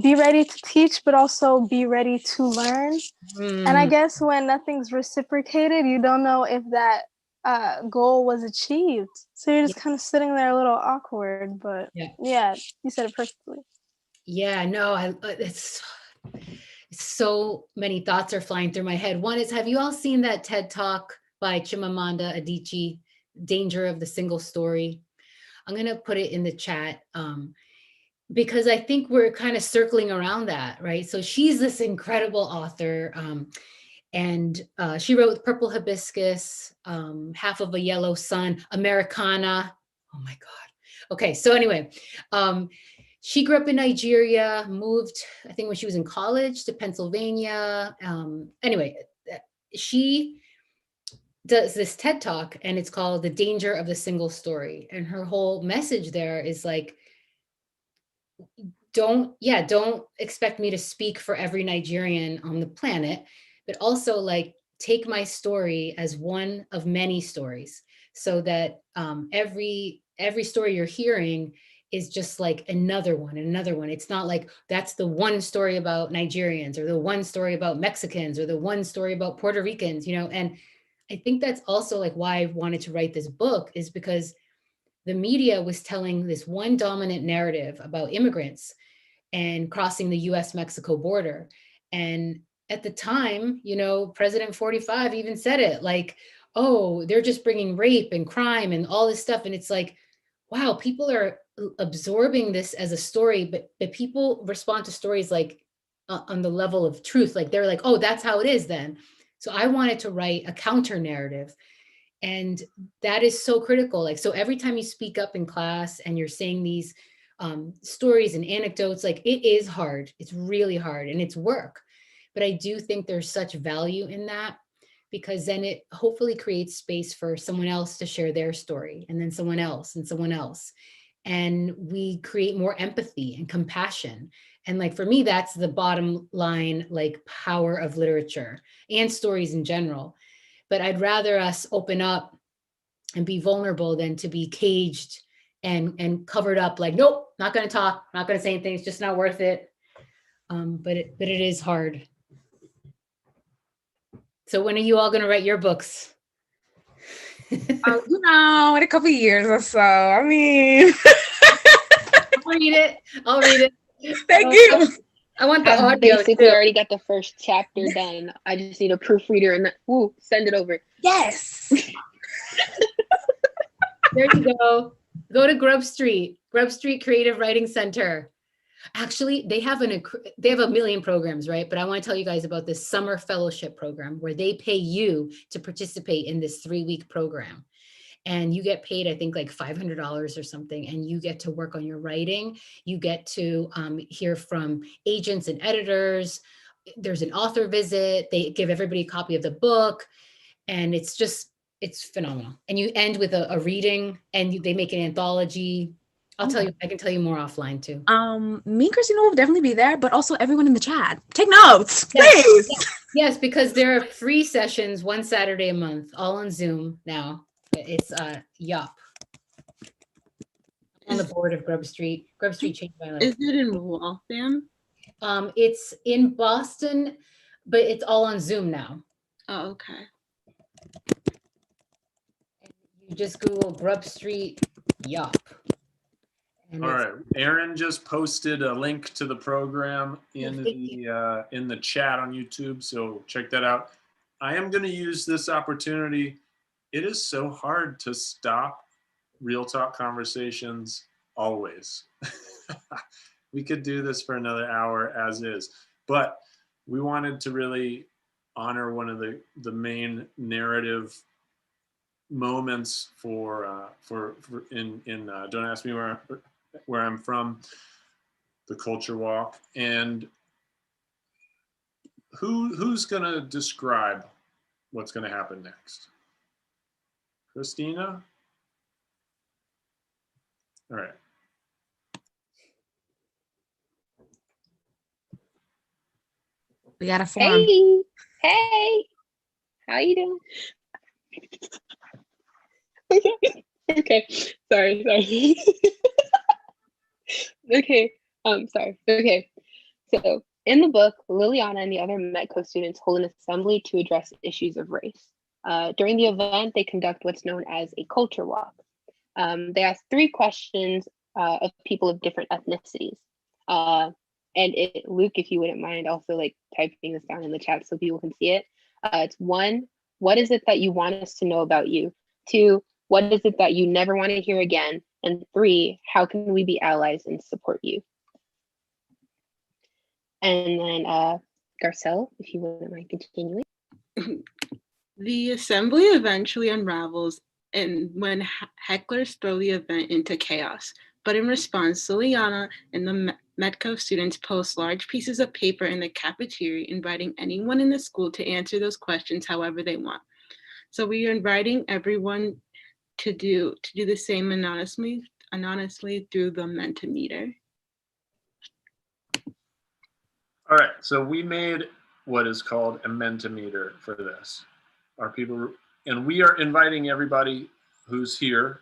be ready to teach, but also be ready to learn. And I guess when nothing's reciprocated, you don't know if that goal was achieved. So you're just kind of sitting there a little awkward. But yeah, you said it perfectly. Yeah, no, it's so many thoughts are flying through my head. One is, have you all seen that TED Talk by Chimamanda Adichie, Danger of the Single Story? I'm going to put it in the chat because I think we're kind of circling around that, right? So she's this incredible author, and she wrote Purple Hibiscus, Half of a Yellow Sun, Americana. Oh my God. Okay, so anyway, she grew up in Nigeria, moved, I think when she was in college, to Pennsylvania. Anyway, she does this TED Talk, and it's called The Danger of the Single Story. And her whole message there is like, don't expect me to speak for every Nigerian on the planet, but also like take my story as one of many stories, so that every story you're hearing is just like another one and another one. It's not like that's the one story about Nigerians or the one story about Mexicans or the one story about Puerto Ricans, you know. And I think that's also like why I wanted to write this book, is because the media was telling this one dominant narrative about immigrants and crossing the US-Mexico border. And at the time, you know, President 45 even said it, like, oh, they're just bringing rape and crime and all this stuff. And it's like, wow, people are absorbing this as a story, but people respond to stories like on the level of truth. Like they're like, oh, that's how it is then. So I wanted to write a counter narrative. And that is so critical. Like, so every time you speak up in class and you're saying these stories and anecdotes, like it is hard. It's really hard and it's work. But I do think there's such value in that, because then it hopefully creates space for someone else to share their story, and then someone else and someone else. And we create more empathy and compassion. And like, for me, that's the bottom line, like power of literature and stories in general. But I'd rather us open up and be vulnerable than to be caged and covered up, like, nope, not going to talk, not going to say anything, it's just not worth it. But it is hard. So when are you all going to write your books? You know, in a couple of years or so. I mean, I'll read it. I'll read it. thank you. I want the I've audio basically too. already got the first chapter done. I just need a proofreader and send it over. Yes. There you go. Go to Grub Street Creative Writing Center. Actually, they have a million programs, right? But I want to tell you guys about this summer fellowship program where they pay you to participate in this 3-week program. And you get paid, I think, like $500 or something, and you get to work on your writing. You get to hear from agents and editors. There's an author visit. They give everybody a copy of the book, and it's phenomenal. And you end with a reading, and they make an anthology. I can tell you more offline too. Me and Christina will definitely be there, but also everyone in the chat. Take notes, Yes, please. yes, because there are free sessions one Saturday a month, all on Zoom now. It's yup. On the board of Grub Street. Grub Street changed my life. Is it in Waltham? It's in Boston, but it's all on Zoom now. Oh, okay. You just Google Grub Street yup. All right, Aaron just posted a link to the program in the chat on YouTube, so check that out. I am going to use this opportunity. It is so hard to stop real talk conversations always. We could do this for another hour as is, but we wanted to really honor one of the main narrative moments for in Don't Ask Me Where I'm From, the culture walk. And who's gonna describe what's gonna happen next? Christina? All right. We got a form. Hey, how you doing? Okay, sorry. Okay, sorry. Okay, so in the book, Liliana and the other Metco students hold an assembly to address issues of race. During the event, they conduct what's known as a culture walk. They ask 3 questions of people of different ethnicities. Luke, if you wouldn't mind also like typing this down in the chat so people can see it. It's 1, what is it that you want us to know about you? 2, what is it that you never want to hear again? And 3, how can we be allies and support you? And then Garcelle, if you wouldn't mind continuing. The assembly eventually unravels and when hecklers throw the event into chaos. But in response, Liliana and the Metco students post large pieces of paper in the cafeteria inviting anyone in the school to answer those questions however they want. So we are inviting everyone to do the same anonymously through the Mentimeter. All right, so we made what is called a Mentimeter for this. And we are inviting everybody who's here,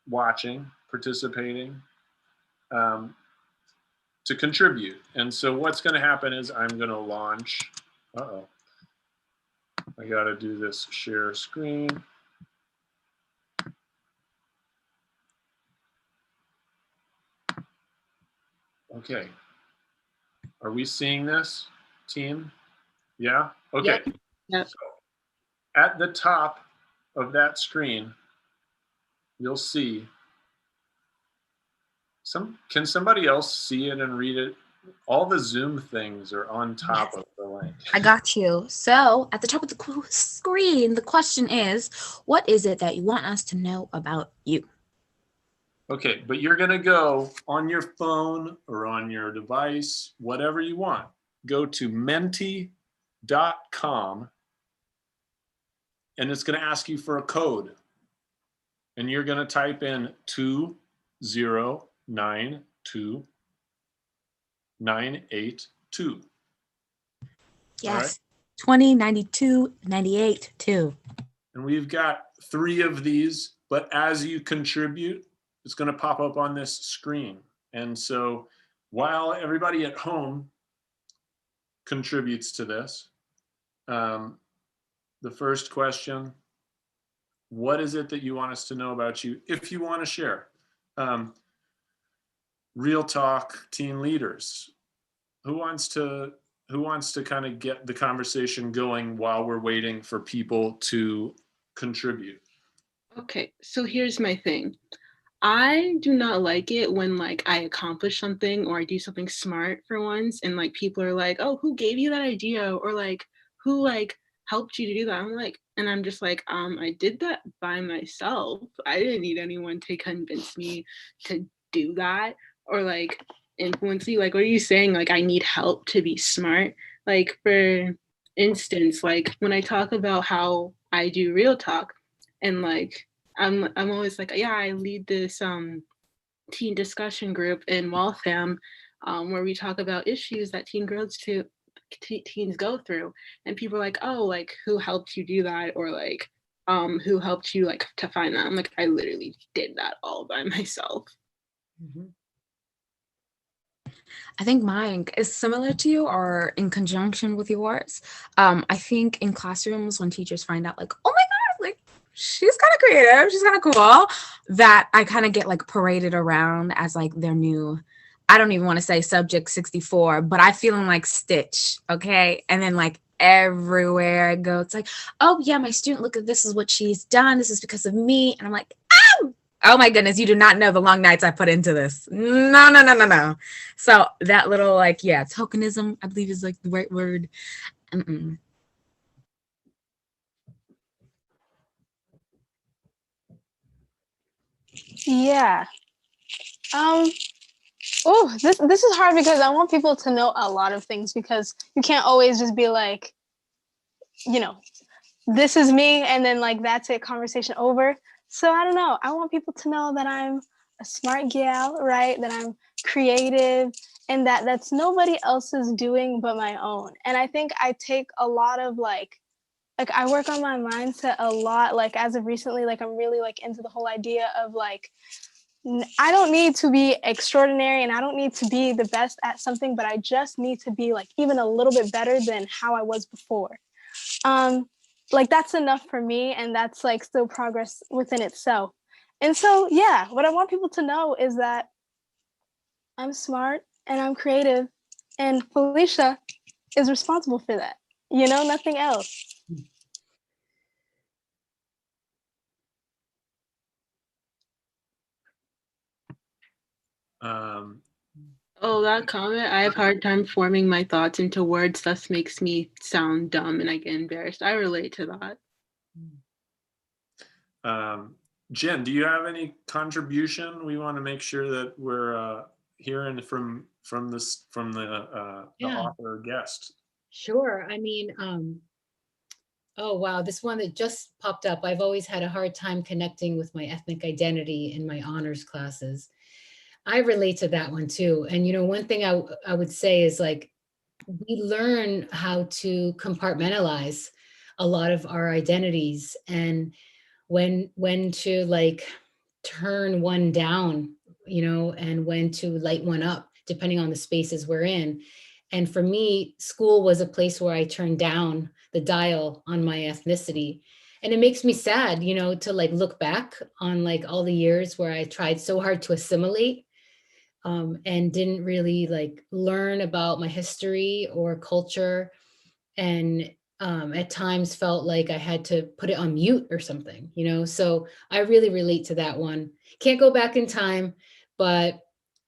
watching, participating, to contribute. And so what's going to happen is I'm going to launch. I got to do this share screen. Okay. Are we seeing this, team? Yeah? Okay. Yep. So at the top of that screen, you'll see can somebody else see it and read it? All the Zoom things are on top of the link. I got you. So at the top of the screen, the question is, what is it that you want us to know about you? Okay, but you're going to go on your phone or on your device, whatever you want. Go to menti.com, and it's going to ask you for a code. And you're going to type in 2092982. Yes, 209298 And we've got 3 of these, but as you contribute, it's going to pop up on this screen. And so while everybody at home contributes to this, the first question. What is it that you want us to know about you, if you want to share? Real talk, teen leaders. Who wants to kind of get the conversation going while we're waiting for people to contribute? Okay, so here's my thing. I do not like it when like I accomplish something or I do something smart for once and like people are like, "Oh, who gave you that idea?" or like, "Who like helped you to do that?" I'm like, and I'm just like, I did that by myself. I didn't need anyone to convince me to do that or like influence you. Like, what are you saying? Like, I need help to be smart. Like, for instance, like when I talk about how I do real talk and like I'm always like, yeah, I lead this teen discussion group in Waltham, where we talk about issues that teens go through, and people are like, oh, like who helped you do that, or like, who helped you like to find that? I'm like, I literally did that all by myself. Mhm. I think mine is similar to you or in conjunction with yours. I think in classrooms when teachers find out like, oh my God, like she's kind of creative, she's kind of cool, that I kind of get like paraded around as like their new, I don't even want to say subject 64, but I feel like Stitch, okay? And then like everywhere I go, it's like, oh yeah, my student, look at this is what she's done. This is because of me. And I'm like, oh my goodness, you do not know the long nights I put into this. No, no, no, no, no. So that little like, yeah, tokenism, I believe is like the right word. Mm-mm. Yeah. Oh, this is hard because I want people to know a lot of things because you can't always just be like, you know, this is me and then like that's it, conversation over. So I don't know. I want people to know that I'm a smart gal, right? That I'm creative and that's nobody else's doing but my own. And I think I take a lot of like I work on my mindset a lot. Like as of recently, like I'm really like into the whole idea of like I don't need to be extraordinary and I don't need to be the best at something, but I just need to be like even a little bit better than how I was before. Like that's enough for me and that's like still progress within itself. And so, yeah, what I want people to know is that I'm smart and I'm creative and Felicia is responsible for that. You know, nothing else. Oh, that comment, I have a hard time forming my thoughts into words, thus makes me sound dumb and I get embarrassed. I relate to that. Jen, do you have any contribution? We want to make sure that we're hearing from the Yeah, author or guest. sure. I mean, oh wow, this one that just popped up. I've always had a hard time connecting with my ethnic identity in my honors classes. I relate to that one too. And you know, one thing I would say is like we learn how to compartmentalize a lot of our identities and when to like turn one down, you know, and when to light one up depending on the spaces we're in. And for me, school was a place where I turned down the dial on my ethnicity. And it makes me sad, you know, to like look back on like all the years where I tried so hard to assimilate, and didn't really like learn about my history or culture, and at times felt like I had to put it on mute or something, you know. So I really relate to that one. Can't go back in time, but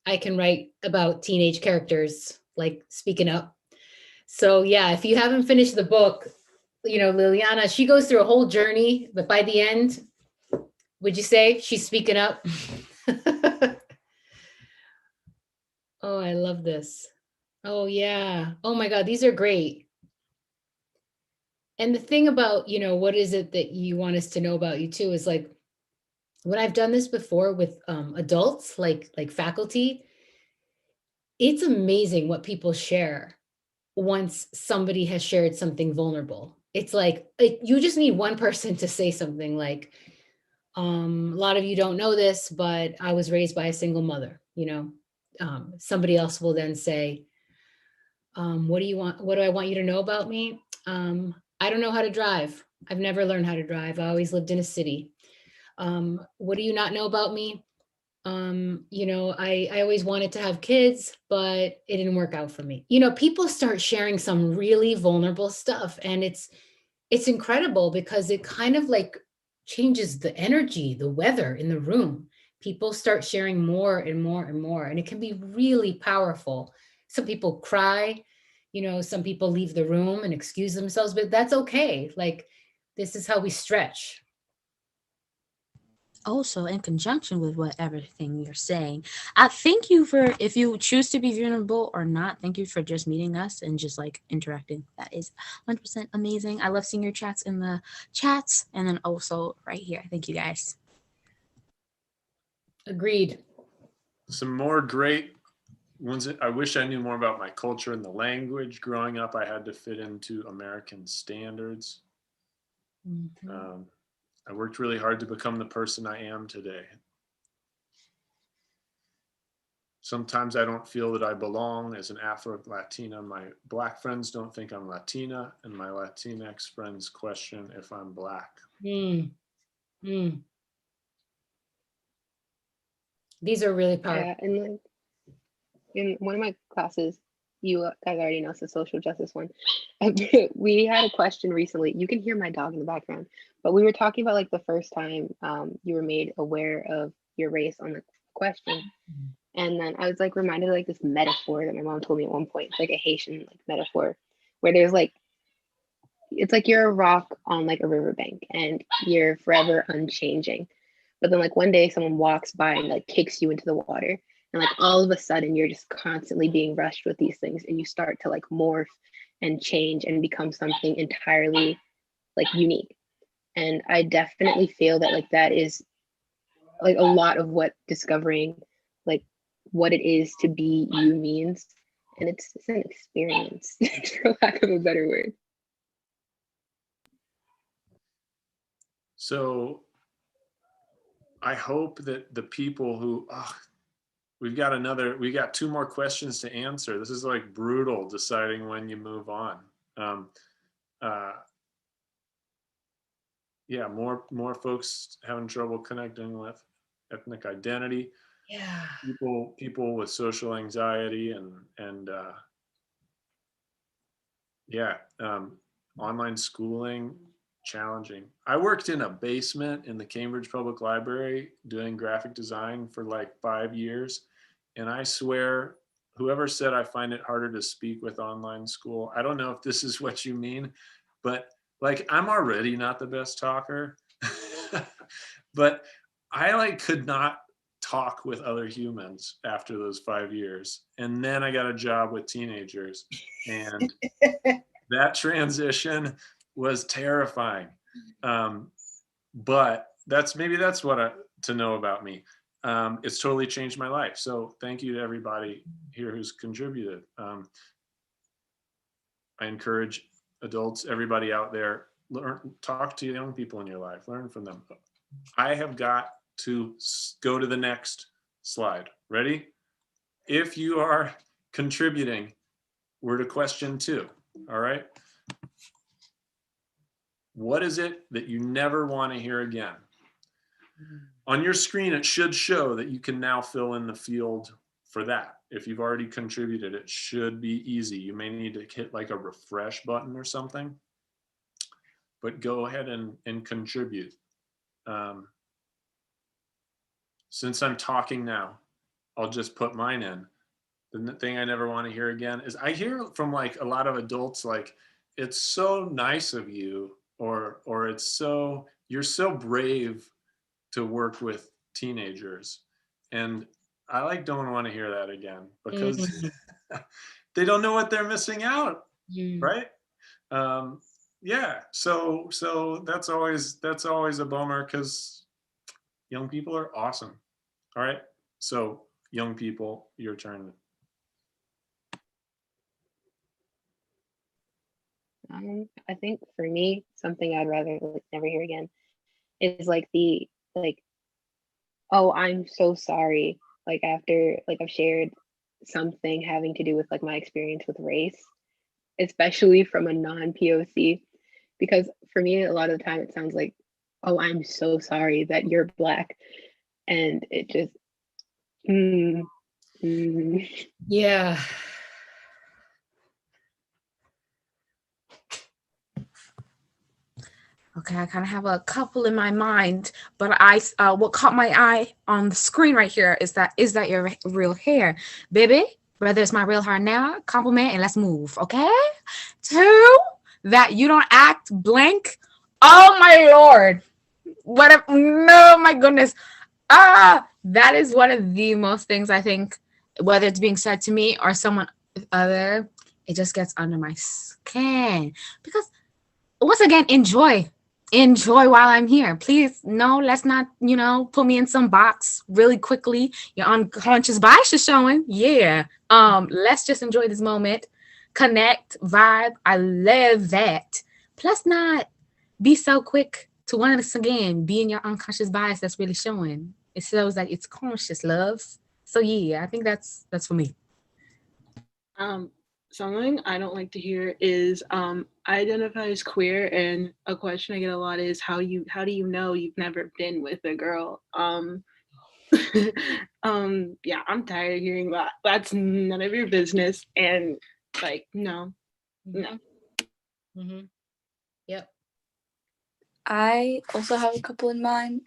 I can write about teenage characters like speaking up. So yeah, if you haven't finished the book, you know, Liliana, she goes through a whole journey, but by the end, would you say she's speaking up? Oh, I love this. Oh, yeah. Oh my God, these are great. And the thing about, you know, what is it that you want us to know about you too is like when I've done this before with adults, like faculty, it's amazing what people share once somebody has shared something vulnerable. It's like you just need one person to say something like, a lot of you don't know this, but I was raised by a single mother, you know. Somebody else will then say, what do you want? What do I want you to know about me? I don't know how to drive. I've never learned how to drive. I always lived in a city. What do you not know about me? I always wanted to have kids, but it didn't work out for me. People start sharing some really vulnerable stuff, and it's incredible because it kind of like changes the energy, the weather in the room. People start sharing more and more and more, and it can be really powerful. Some people cry, some people leave the room and excuse themselves, but that's okay. Like, this is how we stretch. Also, in conjunction with whatever thing you're saying, I thank you for, if you choose to be vulnerable or not, thank you for just meeting us and just like interacting. That is 100% amazing. I love seeing your chats in the chats and then also right here. Thank you guys. Agreed. Some more great ones. I wish I knew more about my culture and the language. Growing up, I had to fit into American standards. Mhm. I worked really hard to become the person I am today. Sometimes I don't feel that I belong as an Afro-Latina. My Black friends don't think I'm Latina, and my Latinx friends question if I'm Black. Mm, mm. These are really powerful. Yeah, and like in one of my classes, you guys already know it's a social justice one. We had a question recently. You can hear my dog in the background, but we were talking about like the first time you were made aware of your race on the question. And then I was like reminded of like this metaphor that my mom told me at one point. It's like a Haitian like metaphor where there's like, it's like you're a rock on like a riverbank and you're forever unchanging. But then like one day someone walks by and like kicks you into the water. And like all of a sudden you're just constantly being rushed with these things and you start to like morph and change and become something entirely like unique. And I definitely feel that like that is like a lot of what discovering like what it is to be you means. And it's an experience, for lack of a better word. So I hope that the people who, we got two more questions to answer. This is like brutal deciding when you move on. Yeah, more folks having trouble connecting with ethnic identity. Yeah. People with social anxiety and yeah, online schooling challenging. I worked in a basement in the Cambridge Public Library doing graphic design for like 5 years, and I swear, whoever said I find it harder to speak with online school, I don't know if this is what you mean, but like I'm already not the best talker, but I like could not talk with other humans after those 5 years. And then I got a job with teenagers, and that transition was terrifying. But that's what to know about me. It's totally changed my life. So thank you to everybody here who's contributed. I encourage adults, everybody out there, talk to young people in your life, learn from them. I have got to go to the next slide. Ready? If you are contributing, we're to question 2. All right. What is it that you never want to hear again? On your screen, it should show that you can now fill in the field for that. If you've already contributed, it should be easy. You may need to hit like a refresh button or something, but go ahead and contribute. Since I'm talking now, I'll just put mine in. The thing I never want to hear again is I hear from like a lot of adults, like, it's so nice of you, or you're so brave to work with teenagers. And I like don't want to hear that again because they don't know what they're missing out. Right. Yeah. So that's always a bummer because young people are awesome. All right. So young people, your turn. I think for me, something I'd rather like never hear again is like the like, oh, I'm so sorry. Like after like I've shared something having to do with like my experience with race, especially from a non-POC, because for me, a lot of the time it sounds like, oh, I'm so sorry that you're Black. And it just, Yeah. Okay, I kind of have a couple in my mind, but what caught my eye on the screen right here is that your real hair, baby? Whether it's my real hair now, compliment and let's move, okay? 2, that you don't act blank. Oh my lord! No, my goodness! That is one of the most things I think, whether it's being said to me or someone other, it just gets under my skin because once again, enjoy while I'm here. Please, no, let's not, put me in some box really quickly. Your unconscious bias is showing. Yeah. Let's just enjoy this moment, connect, vibe. I love that. Plus, not be so quick to once again be in your unconscious bias that's really showing. It shows that it's conscious, love. So yeah, I think that's for me. Something I don't like to hear is I identify as queer, and a question I get a lot is how do you know you've never been with a girl? Yeah, I'm tired of hearing that. That's none of your business, and like no. Mm-hmm. Yep. I also have a couple in mind.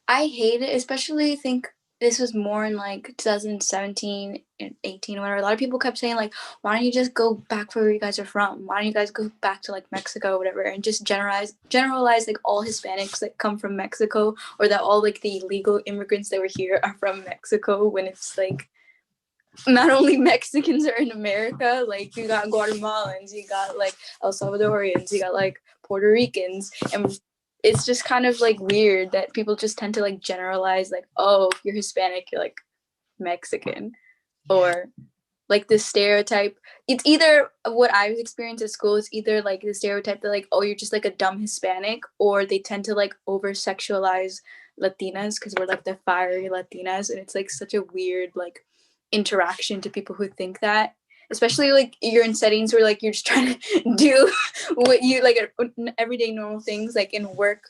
I hate it, especially I think this was more in like 2017 and 18 whatever. A lot of people kept saying like, why don't you just go back where you guys are from? Why don't you guys go back to like Mexico or whatever, and just generalize like all Hispanics that come from Mexico, or that all like the illegal immigrants that were here are from Mexico, when it's like not only Mexicans are in America, like you got Guatemalans, you got like El Salvadorians, you got like Puerto Ricans, and it's just kind of like weird that people just tend to like generalize like, oh, if you're Hispanic, you're like Mexican, or like this stereotype. It's either what I've experienced at school, it's either like the stereotype that like, oh, you're just like a dumb Hispanic, or they tend to like over sexualize Latinas because we're like the fiery Latinas, and it's like such a weird like interaction to people who think that, especially like you're in settings where like you're just trying to do what you like everyday normal things. Like in work,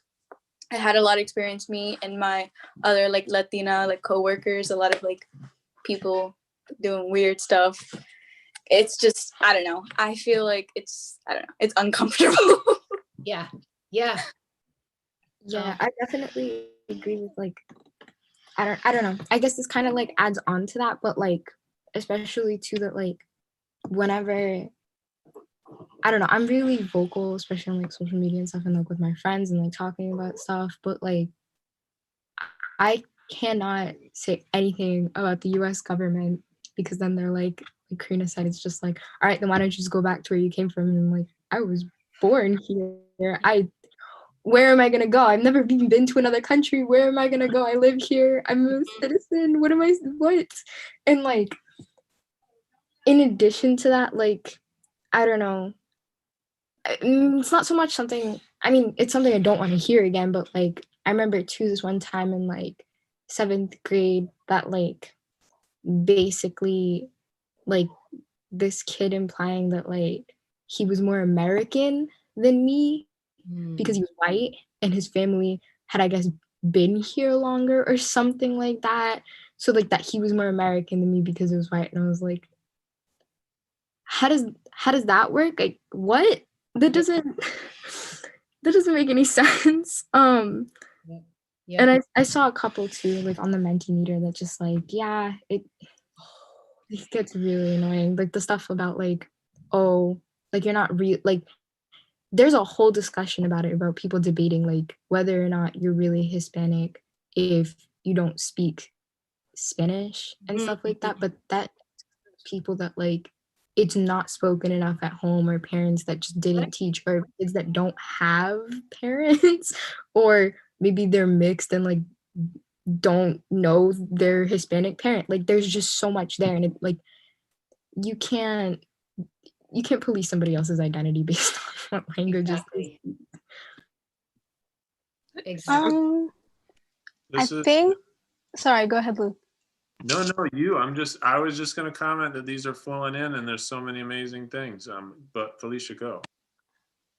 I had a lot of experience, me and my other like Latina like coworkers, a lot of like people doing weird stuff. It's just, I don't know, I feel like it's uncomfortable. Yeah. I definitely agree with like, I don't know. I guess this kind of like adds on to that, but like, especially to that, like, whenever, I don't know, I'm really vocal, especially on like social media and stuff, and like with my friends and like talking about stuff, but like, I cannot say anything about the US government because then they're like Karina said, it's just like, all right, then why don't you just go back to where you came from? And I'm like, I was born here. Where am I gonna go? I've never even been to another country. Where am I gonna go? I live here. I'm a citizen. What? And like, in addition to that, like, I don't know. It's not so much something, I mean, it's something I don't want to hear again, but like, I remember too this one time in like 7th grade that like, basically, like, this kid implying that like he was more American than me because he was white and his family had, I guess, been here longer or something like that. So like that he was more American than me because he was white. And I was like, how does that work? Like what? That doesn't make any sense. Yeah. And I saw a couple too, like on the Mentimeter that just like, yeah, it gets really annoying. Like the stuff about like, oh, like you're not real, like there's a whole discussion about it, about people debating like whether or not you're really Hispanic if you don't speak Spanish and stuff like that. But that people that like it's not spoken enough at home, or parents that just didn't teach, or kids that don't have parents, or maybe they're mixed and like don't know their Hispanic parent. Like there's just so much there, and it like you can't police somebody else's identity based on what language Exactly. is. Exactly. Sorry, go ahead, Lou. No, you. I was just going to comment that these are flowing in, and there's so many amazing things. But Felicia, go.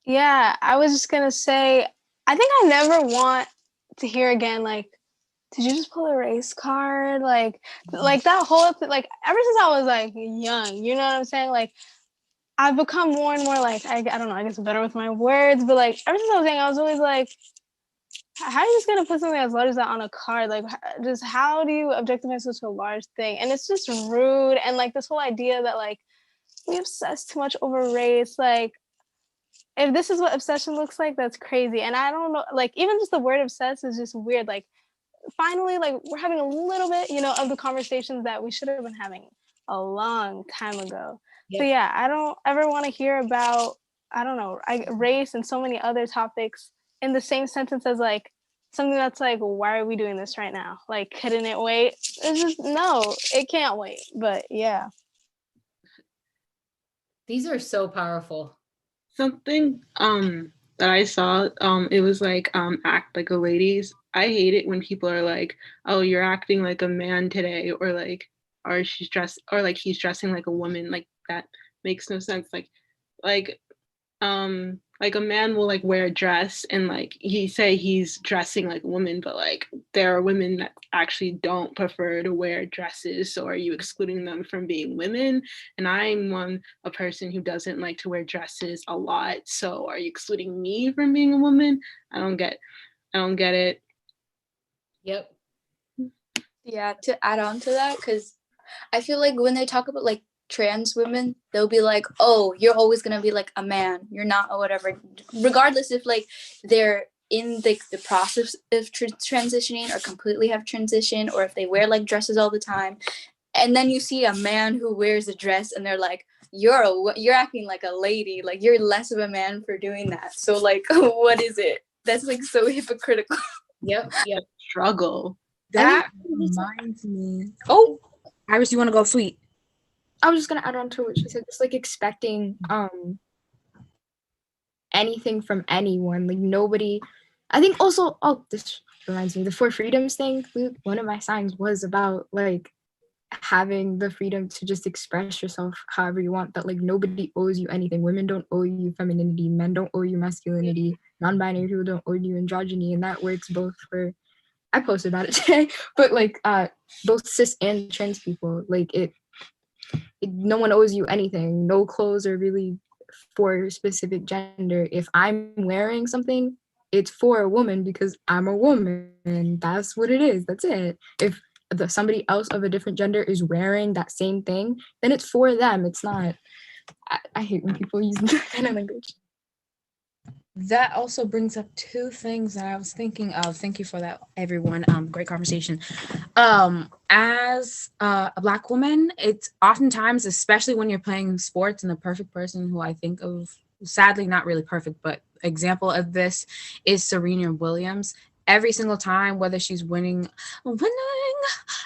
Yeah, I was just gonna say, I think I never want to hear again, like, did you just pull a race card? Like that whole like ever since I was like young, you know what I'm saying? Like I've become more and more like I don't know, I guess better with my words, but like ever since I was young, I was always like, how are you just gonna put something as large as that on a card? Like, just how do you objectify such a large thing? And it's just rude. And like this whole idea that like we obsess too much over race, like if this is what obsession looks like, that's crazy. And I don't know, like even just the word obsessed is just weird. Like finally, like we're having a little bit, of the conversations that we should have been having a long time ago. So Yep. yeah, I don't ever want to hear about, I don't know, race and so many other topics in the same sentence as like something that's like, why are we doing this right now? Like, couldn't it wait? It's just no, it can't wait. But yeah. These are so powerful. Something that I saw, it was like act like a ladies. I hate it when people are like, oh, you're acting like a man today, or like, or she's dressed, or like he's dressing like a woman. Like that makes no sense. Like a man will like wear a dress and like he say he's dressing like a woman, but like there are women that actually don't prefer to wear dresses. So are you excluding them from being women? And I'm a person who doesn't like to wear dresses a lot. So are you excluding me from being a woman? I don't get it. Yep. Yeah, to add on to that, because I feel like when they talk about like trans women, they'll be like, oh, you're always gonna be like a man, you're not, or whatever, regardless if like they're in the process of transitioning or completely have transitioned, or if they wear like dresses all the time. And then you see a man who wears a dress and they're like, you're acting like a lady, like you're less of a man for doing that. So like what is it? That's like so hypocritical. Yep. Yep. Struggle. That reminds me. Oh, Iris, you want to go, sweet? I was just gonna add on to what she said. It's like expecting anything from anyone. Like nobody. I think also. Oh, this reminds me. The Four Freedoms thing. One of my signs was about like having the freedom to just express yourself however you want. That like nobody owes you anything. Women don't owe you femininity. Men don't owe you masculinity. Non-binary people don't owe you androgyny, and that works both for. I posted about it today, but like both cis and trans people. Like it no one owes you anything. No clothes are really for a specific gender. If I'm wearing something, it's for a woman because I'm a woman. That's what it is. That's it. If somebody else of a different gender is wearing that same thing, then it's for them. It's not. I hate when people use that kind of language. That also brings up two things that I was thinking of. Thank you for that, everyone. Great conversation. As a Black woman, it's oftentimes, especially when you're playing sports, and the perfect person who I think of, sadly not really perfect, but example of this is Serena Williams. Every single time, whether she's winning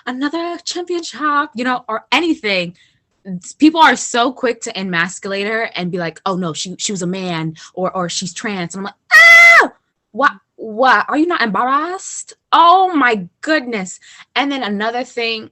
another championship, or anything, people are so quick to emasculate her and be like, oh no, she was a man, or she's trans. And I'm like, what are you not embarrassed? Oh my goodness. And then another thing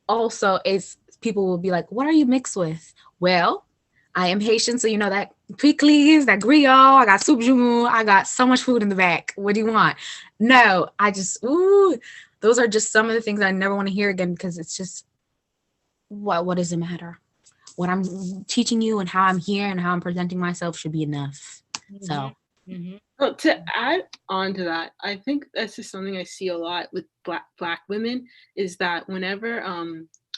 also is people will be like, what are you mixed with? Well, I am Haitian, so that pickles, that griot, I got soup jumu, I got so much food in the back. What do you want? No, those are just some of the things I never want to hear again, because it's just, what does it matter? What I'm teaching you and how I'm here and how I'm presenting myself should be enough. So Well, to add on to that, I think that's just something I see a lot with black women, is that whenever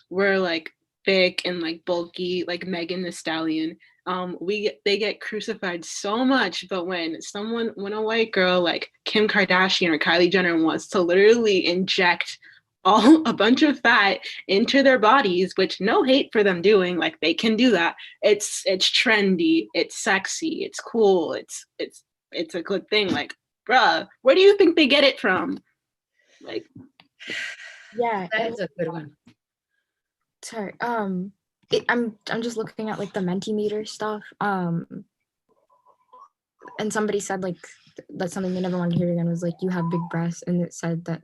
we're like thick and like bulky, like Megan Thee Stallion, they get crucified so much. But when a white girl like Kim Kardashian or Kylie Jenner wants to literally inject a bunch of fat into their bodies, which no hate for them doing, like they can do that. It's trendy, it's sexy, it's cool, it's a good thing. Like, bruh, where do you think they get it from? Like, yeah, that is a good one. Sorry. I'm just looking at like the Mentimeter stuff. And somebody said like that's something they never wanted to hear again, was like, you have big breasts, and they said that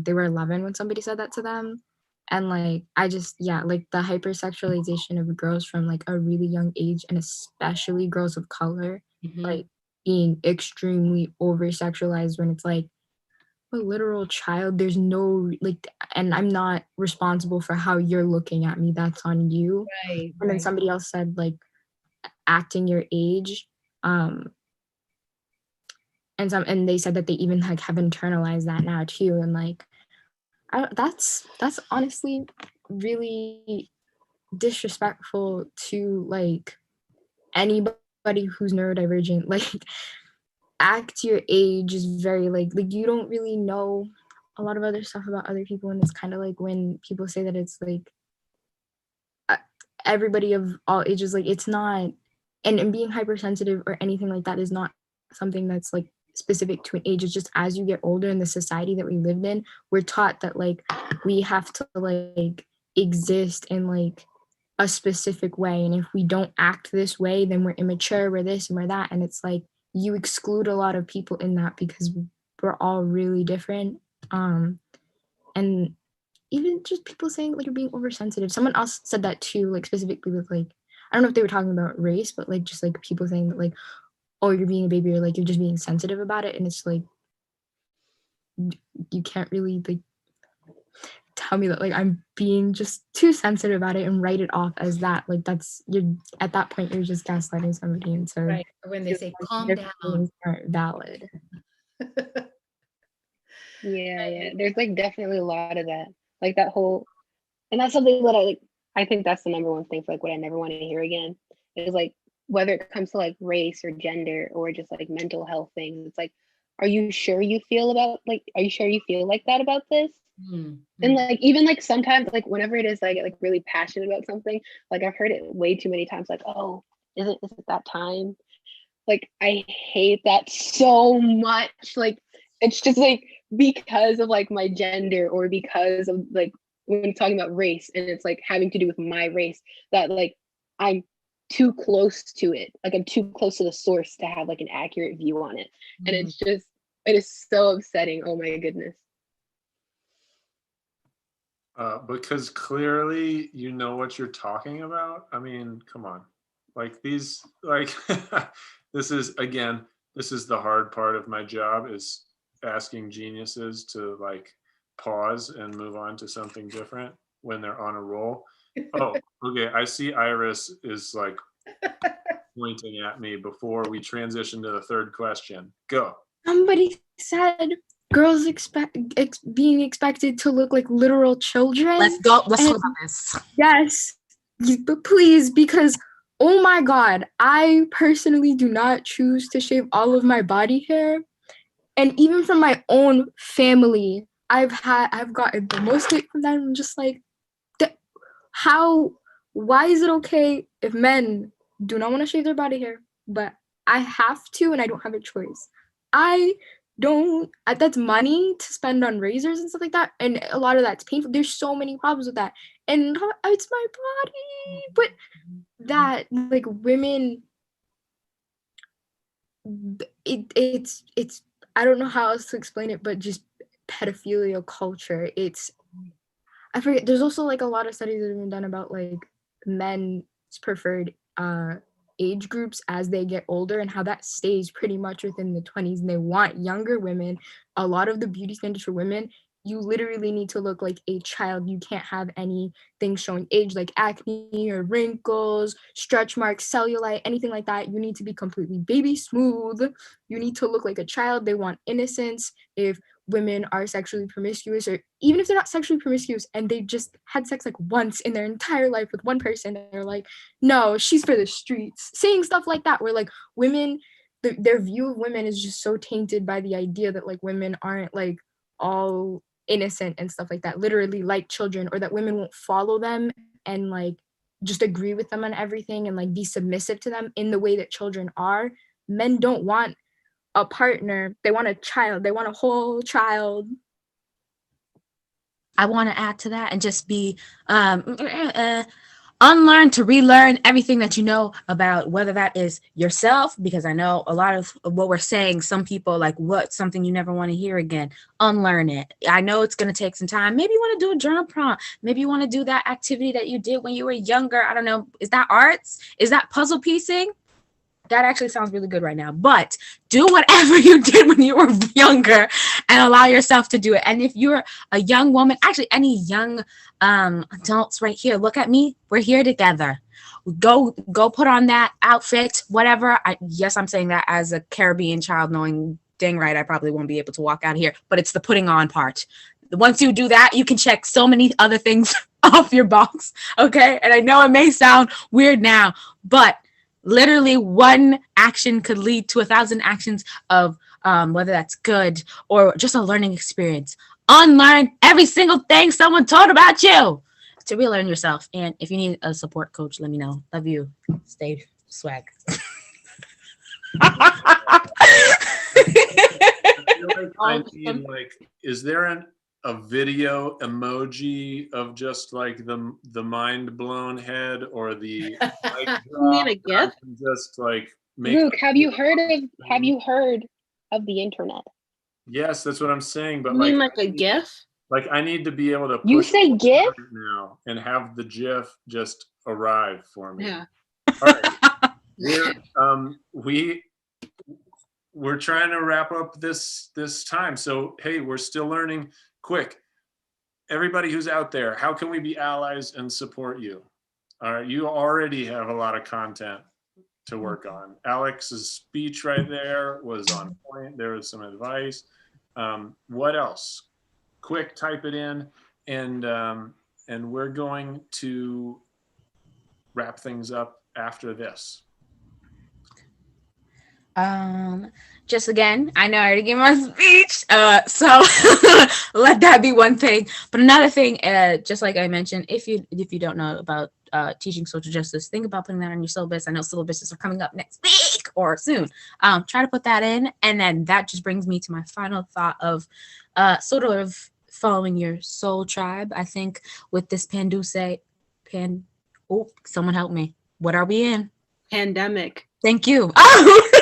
they were 11 when somebody said that to them. And like like the hypersexualization of girls from like a really young age, and especially girls of color, like being extremely over sexualized when it's like a literal child. There's no like, and I'm not responsible for how you're looking at me. That's on you. Right, And then right. somebody else said like acting your age. And they said that they even like have internalized that now too. And like that's honestly really disrespectful to like anybody who's neurodivergent. Like act your age is very like you don't really know a lot of other stuff about other people, and it's kind of like when people say that it's like everybody of all ages, like it's not. And being hypersensitive or anything like that is not something that's like specific to an age. It's just as you get older in the society that we lived in, we're taught that like we have to like exist in like a specific way, and if we don't act this way, then we're immature, we're this and we're that. And it's like you exclude a lot of people in that because we're all really different. And even just people saying like you're being oversensitive. Someone else said that too, like specifically with like, I don't know if they were talking about race, but like just like people saying that like, oh, you're being a baby, or like you're just being sensitive about it. And it's like you can't really like tell me that like I'm being just too sensitive about it and write it off as that. Like that's, you're at that point you're just gaslighting somebody. And so Right. Or when they say calm down. Aren't valid. Yeah. There's like definitely a lot of that. Like that whole, and that's something that I like, I think that's the number one thing for like what I never want to hear again is like whether it comes to like race or gender or just like mental health things. It's like, are you sure you feel like that about this? And like even like sometimes like whenever it is I get like really passionate about something, like I've heard it way too many times, like, oh, is it that time? Like I hate that so much. Like it's just like because of like my gender or because of like when talking about race and it's like having to do with my race, that like I'm too close to it. Like I'm too close to the source to have like an accurate view on it. And it's just, it is so upsetting. Oh my goodness. Because clearly you know what you're talking about. I mean, come on. Like these, like, this is the hard part of my job, is asking geniuses to like pause and move on to something different when they're on a roll. Oh, okay. I see Iris is like pointing at me before we transition to the third question. Go. Somebody said girls being expected to look like literal children. Let's go. Let's talk about this. Yes, but please, because oh my god, I personally do not choose to shave all of my body hair, and even from my own family, I've gotten the most hate from them. I'm just like, why is it okay if men do not want to shave their body hair, but I have to and I don't have a choice? I don't, that's money to spend on razors and stuff like that, and a lot of that's painful. There's so many problems with that, and it's my body. But that like women, it's I don't know how else to explain it, but just pedophilia culture. I forget, there's also like a lot of studies that have been done about like men's preferred age groups as they get older, and how that stays pretty much within the 20s, and they want younger women. A lot of the beauty standards for women, you literally need to look like a child. You can't have anything showing age, like acne or wrinkles, stretch marks, cellulite, anything like that. You need to be completely baby smooth. You need to look like a child. They want innocence. If women are sexually promiscuous, or even if they're not sexually promiscuous and they just had sex like once in their entire life with one person, they're like, no, she's for the streets, saying stuff like that, where like women, their view of women is just so tainted by the idea that like women aren't like all innocent and stuff like that, literally like children, or that women won't follow them and like just agree with them on everything and like be submissive to them in the way that children are. Men don't want a partner, they want a child, they want a whole child. I want to add to that and just be unlearn to relearn everything that you know about, whether that is yourself, because I know a lot of what we're saying, some people like, what, something you never want to hear again. Unlearn it. I know it's going to take some time. Maybe you want to do a journal prompt. Maybe you want to do that activity that you did when you were younger. I don't know. Is that arts? Is that puzzle piecing? that actually sounds really good right now. But do whatever you did when you were younger and allow yourself to do it. And if you're a young woman, actually any young adults right here, look at me. We're here together. Go put on that outfit, whatever. Yes, I'm saying that as a Caribbean child, knowing dang right I probably won't be able to walk out here, but it's the putting on part. Once you do that, you can check so many other things off your box, okay? And I know it may sound weird now, but literally one action could lead to 1,000 actions of whether that's good or just a learning experience. Unlearn every single thing someone told about you to relearn yourself. And if you need a support coach, let me know. Love you. Stay swag. I need, like, is there a video emoji of just like the mind blown head or the mic You mean a drop? GIF? Just like make. Luke, have you heard of the internet? Yes, that's what I'm saying. But You mean like a GIF? like I need to be able to You push say it GIF? right now and have the GIF just arrive for me. Yeah. All right. We're trying to wrap up this time. So hey, we're still learning. Quick, everybody who's out there, how can we be allies and support you? All right, you already have a lot of content to work on. Alex's speech right there was on point. There was some advice. What else? Quick, type it in, and we're going to wrap things up after this. Just again, I know I already gave my speech, so let that be one thing. But another thing, just like I mentioned, if you don't know about teaching social justice, think about putting that on your syllabus. I know syllabuses are coming up next week or soon. Try to put that in, and then that just brings me to my final thought of sort of following your soul tribe. I think with this someone help me. What are we in? Pandemic. Thank you.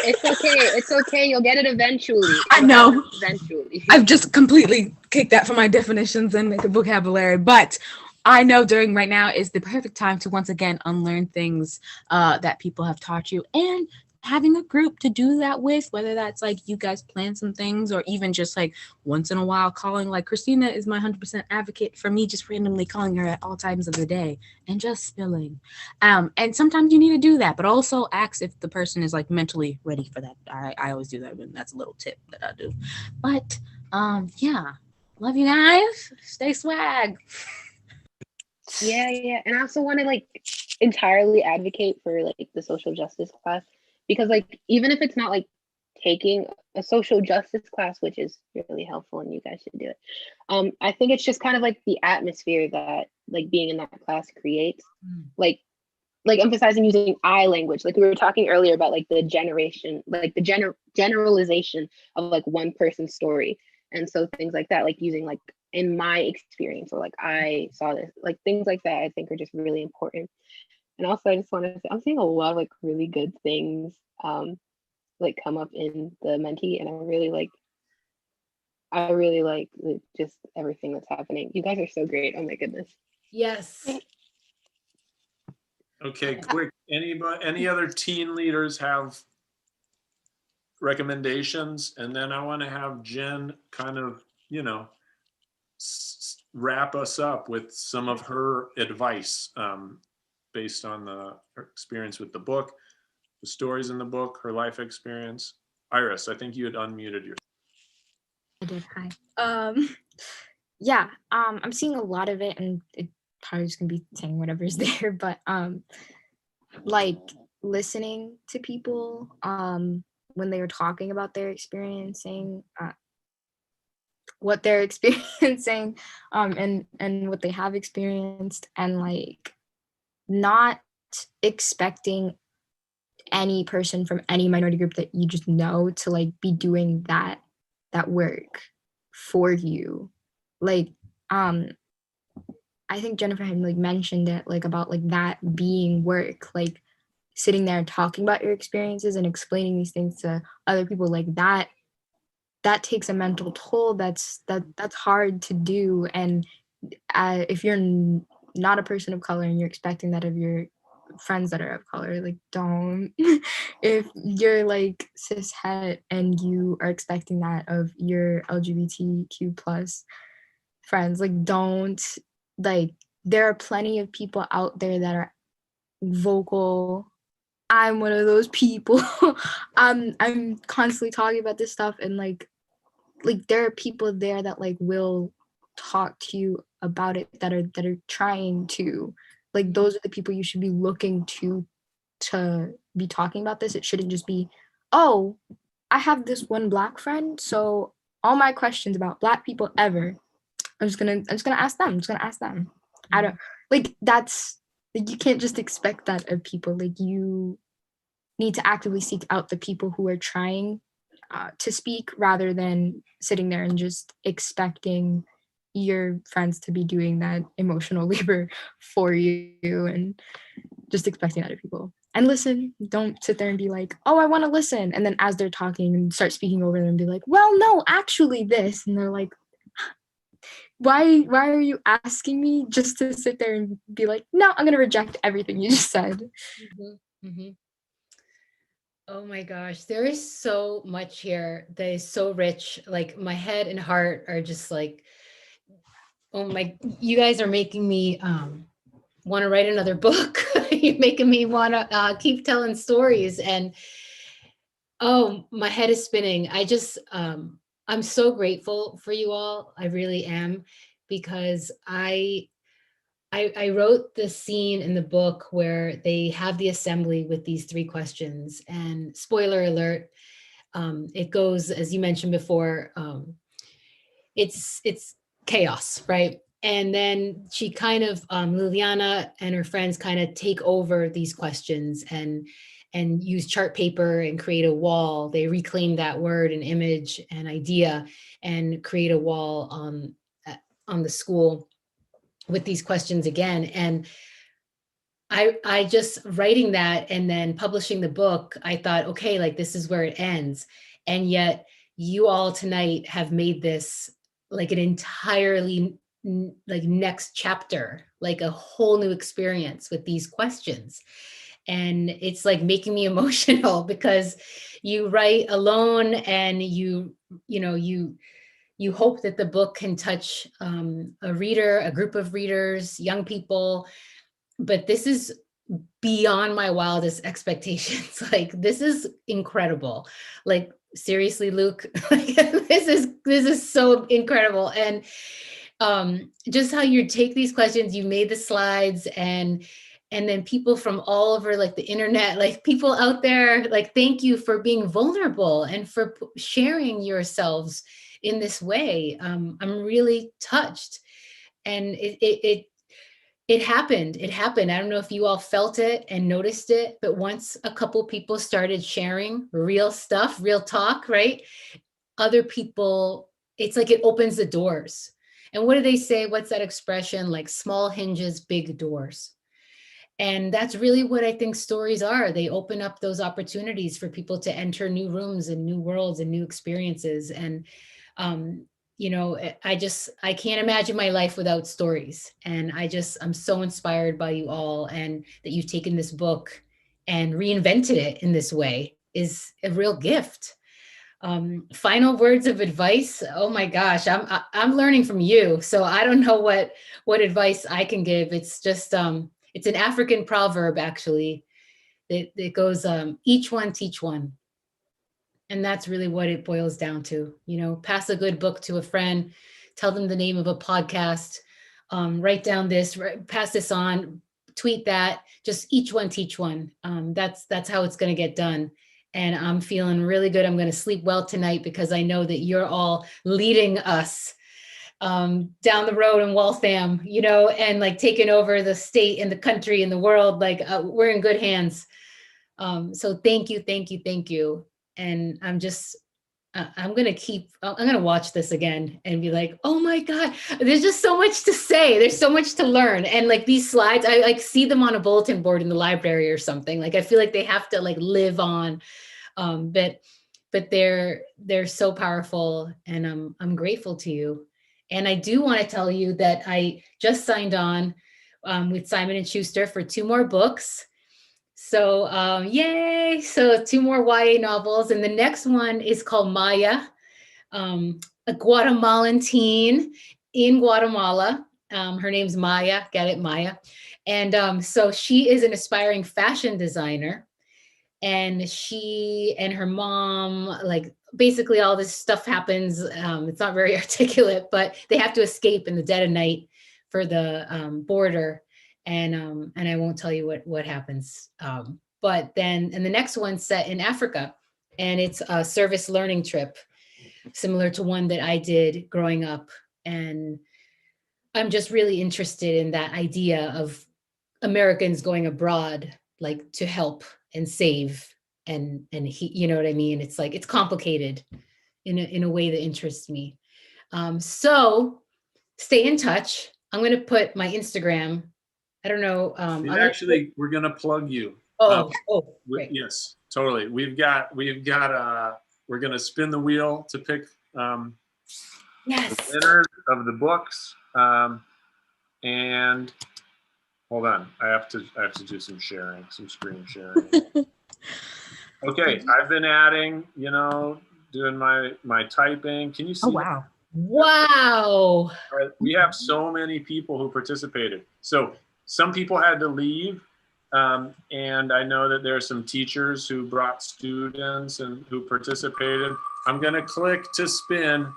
It's okay. You'll get it eventually. I know. Eventually. I've just completely kicked that from my definitions and make a vocabulary, but I know during right now is the perfect time to once again unlearn things that people have taught you, and having a group to do that with, whether that's like you guys plan some things or even just like once in a while calling. Like Christina is my 100% advocate for me just randomly calling her at all times of the day and just spilling. And sometimes you need to do that, but also ask if the person is like mentally ready for that. I always do that, and that's a little tip that I do. But yeah, love you guys. Stay swag. Yeah. And I also want to like entirely advocate for like the social justice class, because like even if it's not like taking a social justice class, which is really helpful and you guys should do it, I think it's just kind of like the atmosphere that like being in that class creates, like emphasizing using I language, like we were talking earlier about like the generation, like the generalization of like one person's story. And so things like that, like using like in my experience, or like I saw this, like things like that, I think are just really important. And also I just want to say, I'm seeing a lot of like really good things like come up in the mentee, and I really like just everything that's happening. You guys are so great. Oh my goodness. Yes. Okay, quick. Any other teen leaders have recommendations? And then I want to have Jen kind of, wrap us up with some of her advice based on her experience with the book, the stories in the book, her life experience. Iris, I think you had unmuted yourself. I did. Hi. Yeah. I'm seeing a lot of it, and it probably just gonna be saying whatever's there, but like listening to people when they were talking about their experiencing what they're experiencing and what they have experienced, and like not expecting any person from any minority group that you just know to like be doing that work for you. Like I think Jennifer had like mentioned it, like about like that being work, like sitting there and talking about your experiences and explaining these things to other people, like that takes a mental toll that's hard to do. And if you're not a person of color and you're expecting that of your friends that are of color, like don't if you're like cis het and you are expecting that of your LGBTQ plus friends, like don't, like there are plenty of people out there that are vocal. I'm one of those people. I'm constantly talking about this stuff, and like there are people there that like will talk to you about it, that are trying to, like those are the people you should be looking to be talking about this. It shouldn't just be, oh, I have this one Black friend, so all my questions about Black people ever, I'm just gonna ask them. I'm just gonna ask them. I don't, like that's, like you can't just expect that of people. Like you need to actively seek out the people who are trying to speak, rather than sitting there and just expecting your friends to be doing that emotional labor for you, and just expecting other people. And listen, don't sit there and be like, oh, I want to listen. And then as they're talking and start speaking over them and be like, well, no, actually this. And they're like, why are you asking me, just to sit there and be like, no, I'm going to reject everything you just said. Mm-hmm. Mm-hmm. Oh my gosh, there is so much here that is so rich. Like my head and heart are just like, oh my, you guys are making me want to write another book. You're making me want to keep telling stories. And oh, my head is spinning. I'm so grateful for you all. I really am, because I wrote the scene in the book where they have the assembly with these 3 questions, and spoiler alert, it goes, as you mentioned before, it's chaos, right? And then she kind of, Liliana and her friends kind of take over these questions and use chart paper and create a wall. They reclaim that word and image and idea and create a wall on the school with these questions again. And I just writing that and then publishing the book, I thought, okay, like this is where it ends. And yet you all tonight have made this like an entirely like next chapter, like a whole new experience with these questions. And it's like making me emotional, because you write alone and you hope that the book can touch a reader, a group of readers, young people, but this is beyond my wildest expectations. Like this is incredible. Like seriously, Luke, like, this is so incredible. And just how you take these questions, you made the slides, and then people from all over like the internet, like people out there, like thank you for being vulnerable and for sharing yourselves in this way. I'm really touched. And it happened. It happened. I don't know if you all felt it and noticed it, but once a couple people started sharing real stuff, real talk, right? Other people, it's like it opens the doors. And what do they say? What's that expression? Like small hinges, big doors. And that's really what I think stories are. They open up those opportunities for people to enter new rooms and new worlds and new experiences. And I can't imagine my life without stories. And I'm so inspired by you all, and that you've taken this book and reinvented it in this way is a real gift. Final words of advice. Oh my gosh, I'm learning from you. So I don't know what advice I can give. It's just, it's an African proverb, actually. It goes, each one teach one. And that's really what it boils down to. Pass a good book to a friend, tell them the name of a podcast, write down this, pass this on, tweet that, just each one teach one. That's how it's going to get done. And I'm feeling really good. I'm going to sleep well tonight, because I know that you're all leading us down the road in Waltham, and like taking over the state and the country and the world. Like we're in good hands. So thank you, thank you, thank you. And I'm going to watch this again and be like, oh my God, there's just so much to say. There's so much to learn. And like these slides, I like see them on a bulletin board in the library or something. Like, I feel like they have to like live on. But they're so powerful, and I'm grateful to you. And I do want to tell you that I just signed on with Simon & Schuster for 2 more books. So yay! So 2 more YA novels, and the next one is called Maya, a Guatemalan teen in Guatemala. Her name's Maya. Get it, Maya? And so she is an aspiring fashion designer, and she and her mom, like, basically all this stuff happens. It's not very articulate, but they have to escape in the dead of night for the border, and I won't tell you what happens. But then, and the next one's set in Africa, and it's a service learning trip, similar to one that I did growing up. And I'm just really interested in that idea of Americans going abroad, like, to help and save, and he, you know what I mean? It's like, it's complicated in a way that interests me. So stay in touch. I'm going to put my Instagram. I don't know. We're going to plug you. Great. Yes, totally. We're going to spin the wheel to pick Yes. the winners of the books. And hold on, I have to do some sharing, some screen sharing. Okay, I've been adding, doing my typing. Can you see? Oh, wow. Wow. We have so many people who participated. So some people had to leave. And I know that there are some teachers who brought students and who participated. I'm going to click to spin.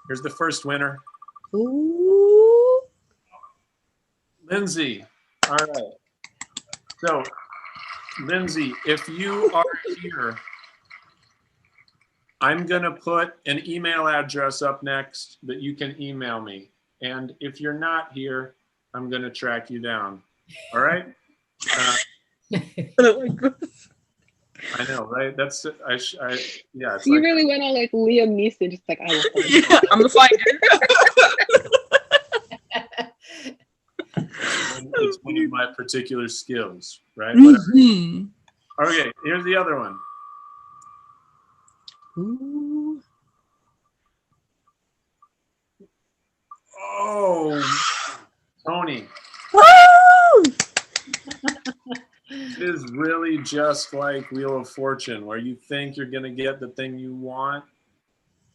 Here's the first winner. Ooh. Lindsay. All right. So, Lindsay, if you are here, I'm going to put an email address up next that you can email me. And if you're not here, I'm going to track you down. All right? I know, right? That's yeah. It's You like, really went on like Liam Neeson, just like, I will find you. Yeah, I'm the finder. it's one of my particular skills, right? Mhm. Okay, here's the other one. Ooh. Oh, Tony. Woo! It is really just like Wheel of Fortune, where you think you're going to get the thing you want,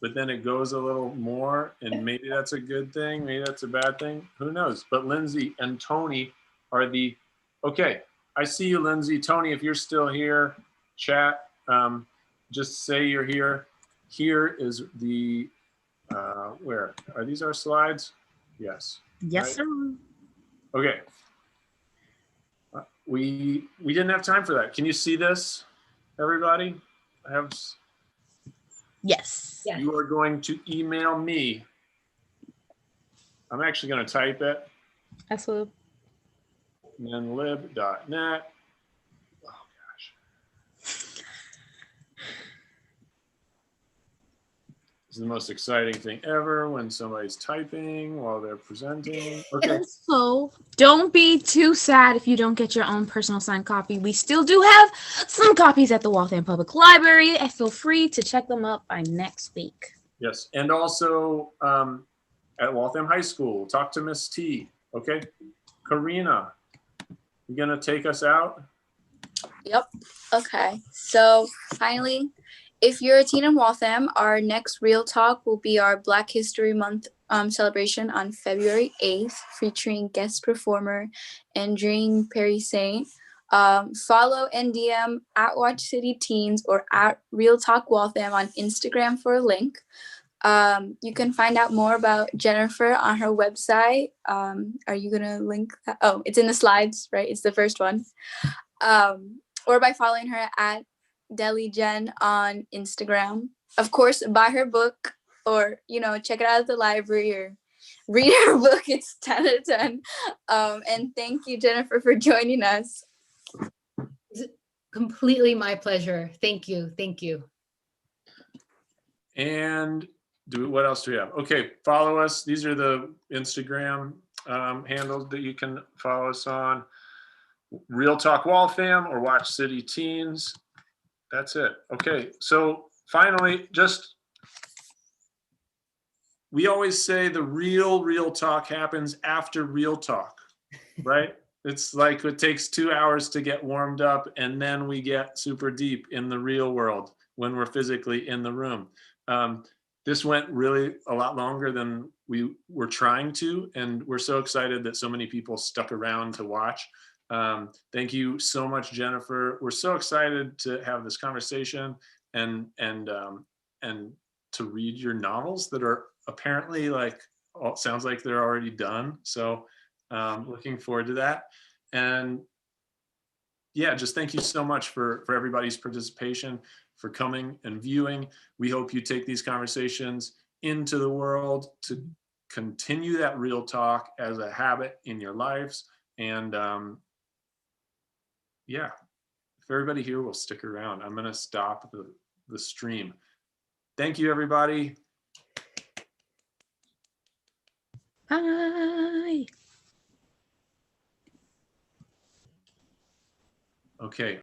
but then it goes a little more, and maybe that's a good thing, maybe that's a bad thing, who knows? But Lindsay and Tony are the, okay, I see you, Lindsay. Tony, if you're still here, chat, just say you're here. Here is the, where? Are these our slides? Yes. Yes, right? sir. Okay. We didn't have time for that. Can you see this, everybody? Yes. You are going to email me. I'm actually going to type it. Absolutely. Menlib.net. Oh gosh. This is the most exciting thing ever when somebody's typing while they're presenting. Okay. So don't be too sad if you don't get your own personal signed copy. We still do have some copies at the Waltham Public Library. And feel free to check them up by next week. Yes, and also at Waltham High School, talk to Miss T. Okay, Karina, you gonna take us out? Yep. Okay. So finally, if you're a teen in Waltham, our next Real Talk will be our Black History Month celebration on February 8th, featuring guest performer Andrine Perry Saint. Follow and DM at Watch City Teens or at Real Talk Waltham on Instagram for a link. You can find out more about Jennifer on her website. Are you gonna link that? Oh, it's in the slides, right? It's the first one. Or by following her at DeliGen on Instagram. Of course, buy her book or, check it out at the library or read her book. It's 10 out of 10. And thank you, Jennifer, for joining us. It's completely my pleasure. Thank you. Thank you. And what else do we have? Okay, follow us. These are the Instagram handles that you can follow us on. Real Talk Waltham or Watch City Teens. That's it. Okay, so finally, we always say the real talk happens after real talk, right? It's like it takes 2 hours to get warmed up, and then we get super deep in the real world when we're physically in the room. This went really a lot longer than we were trying to, and we're so excited that so many people stuck around to watch. Thank you so much, Jennifer. We're so excited to have this conversation and to read your novels that are apparently like, sounds like they're already done. So looking forward to that. And yeah, just thank you so much for everybody's participation, for coming and viewing. We hope you take these conversations into the world to continue that real talk as a habit in your lives. And yeah, if everybody here will stick around, I'm going to stop the stream. Thank you, everybody. Bye. Okay.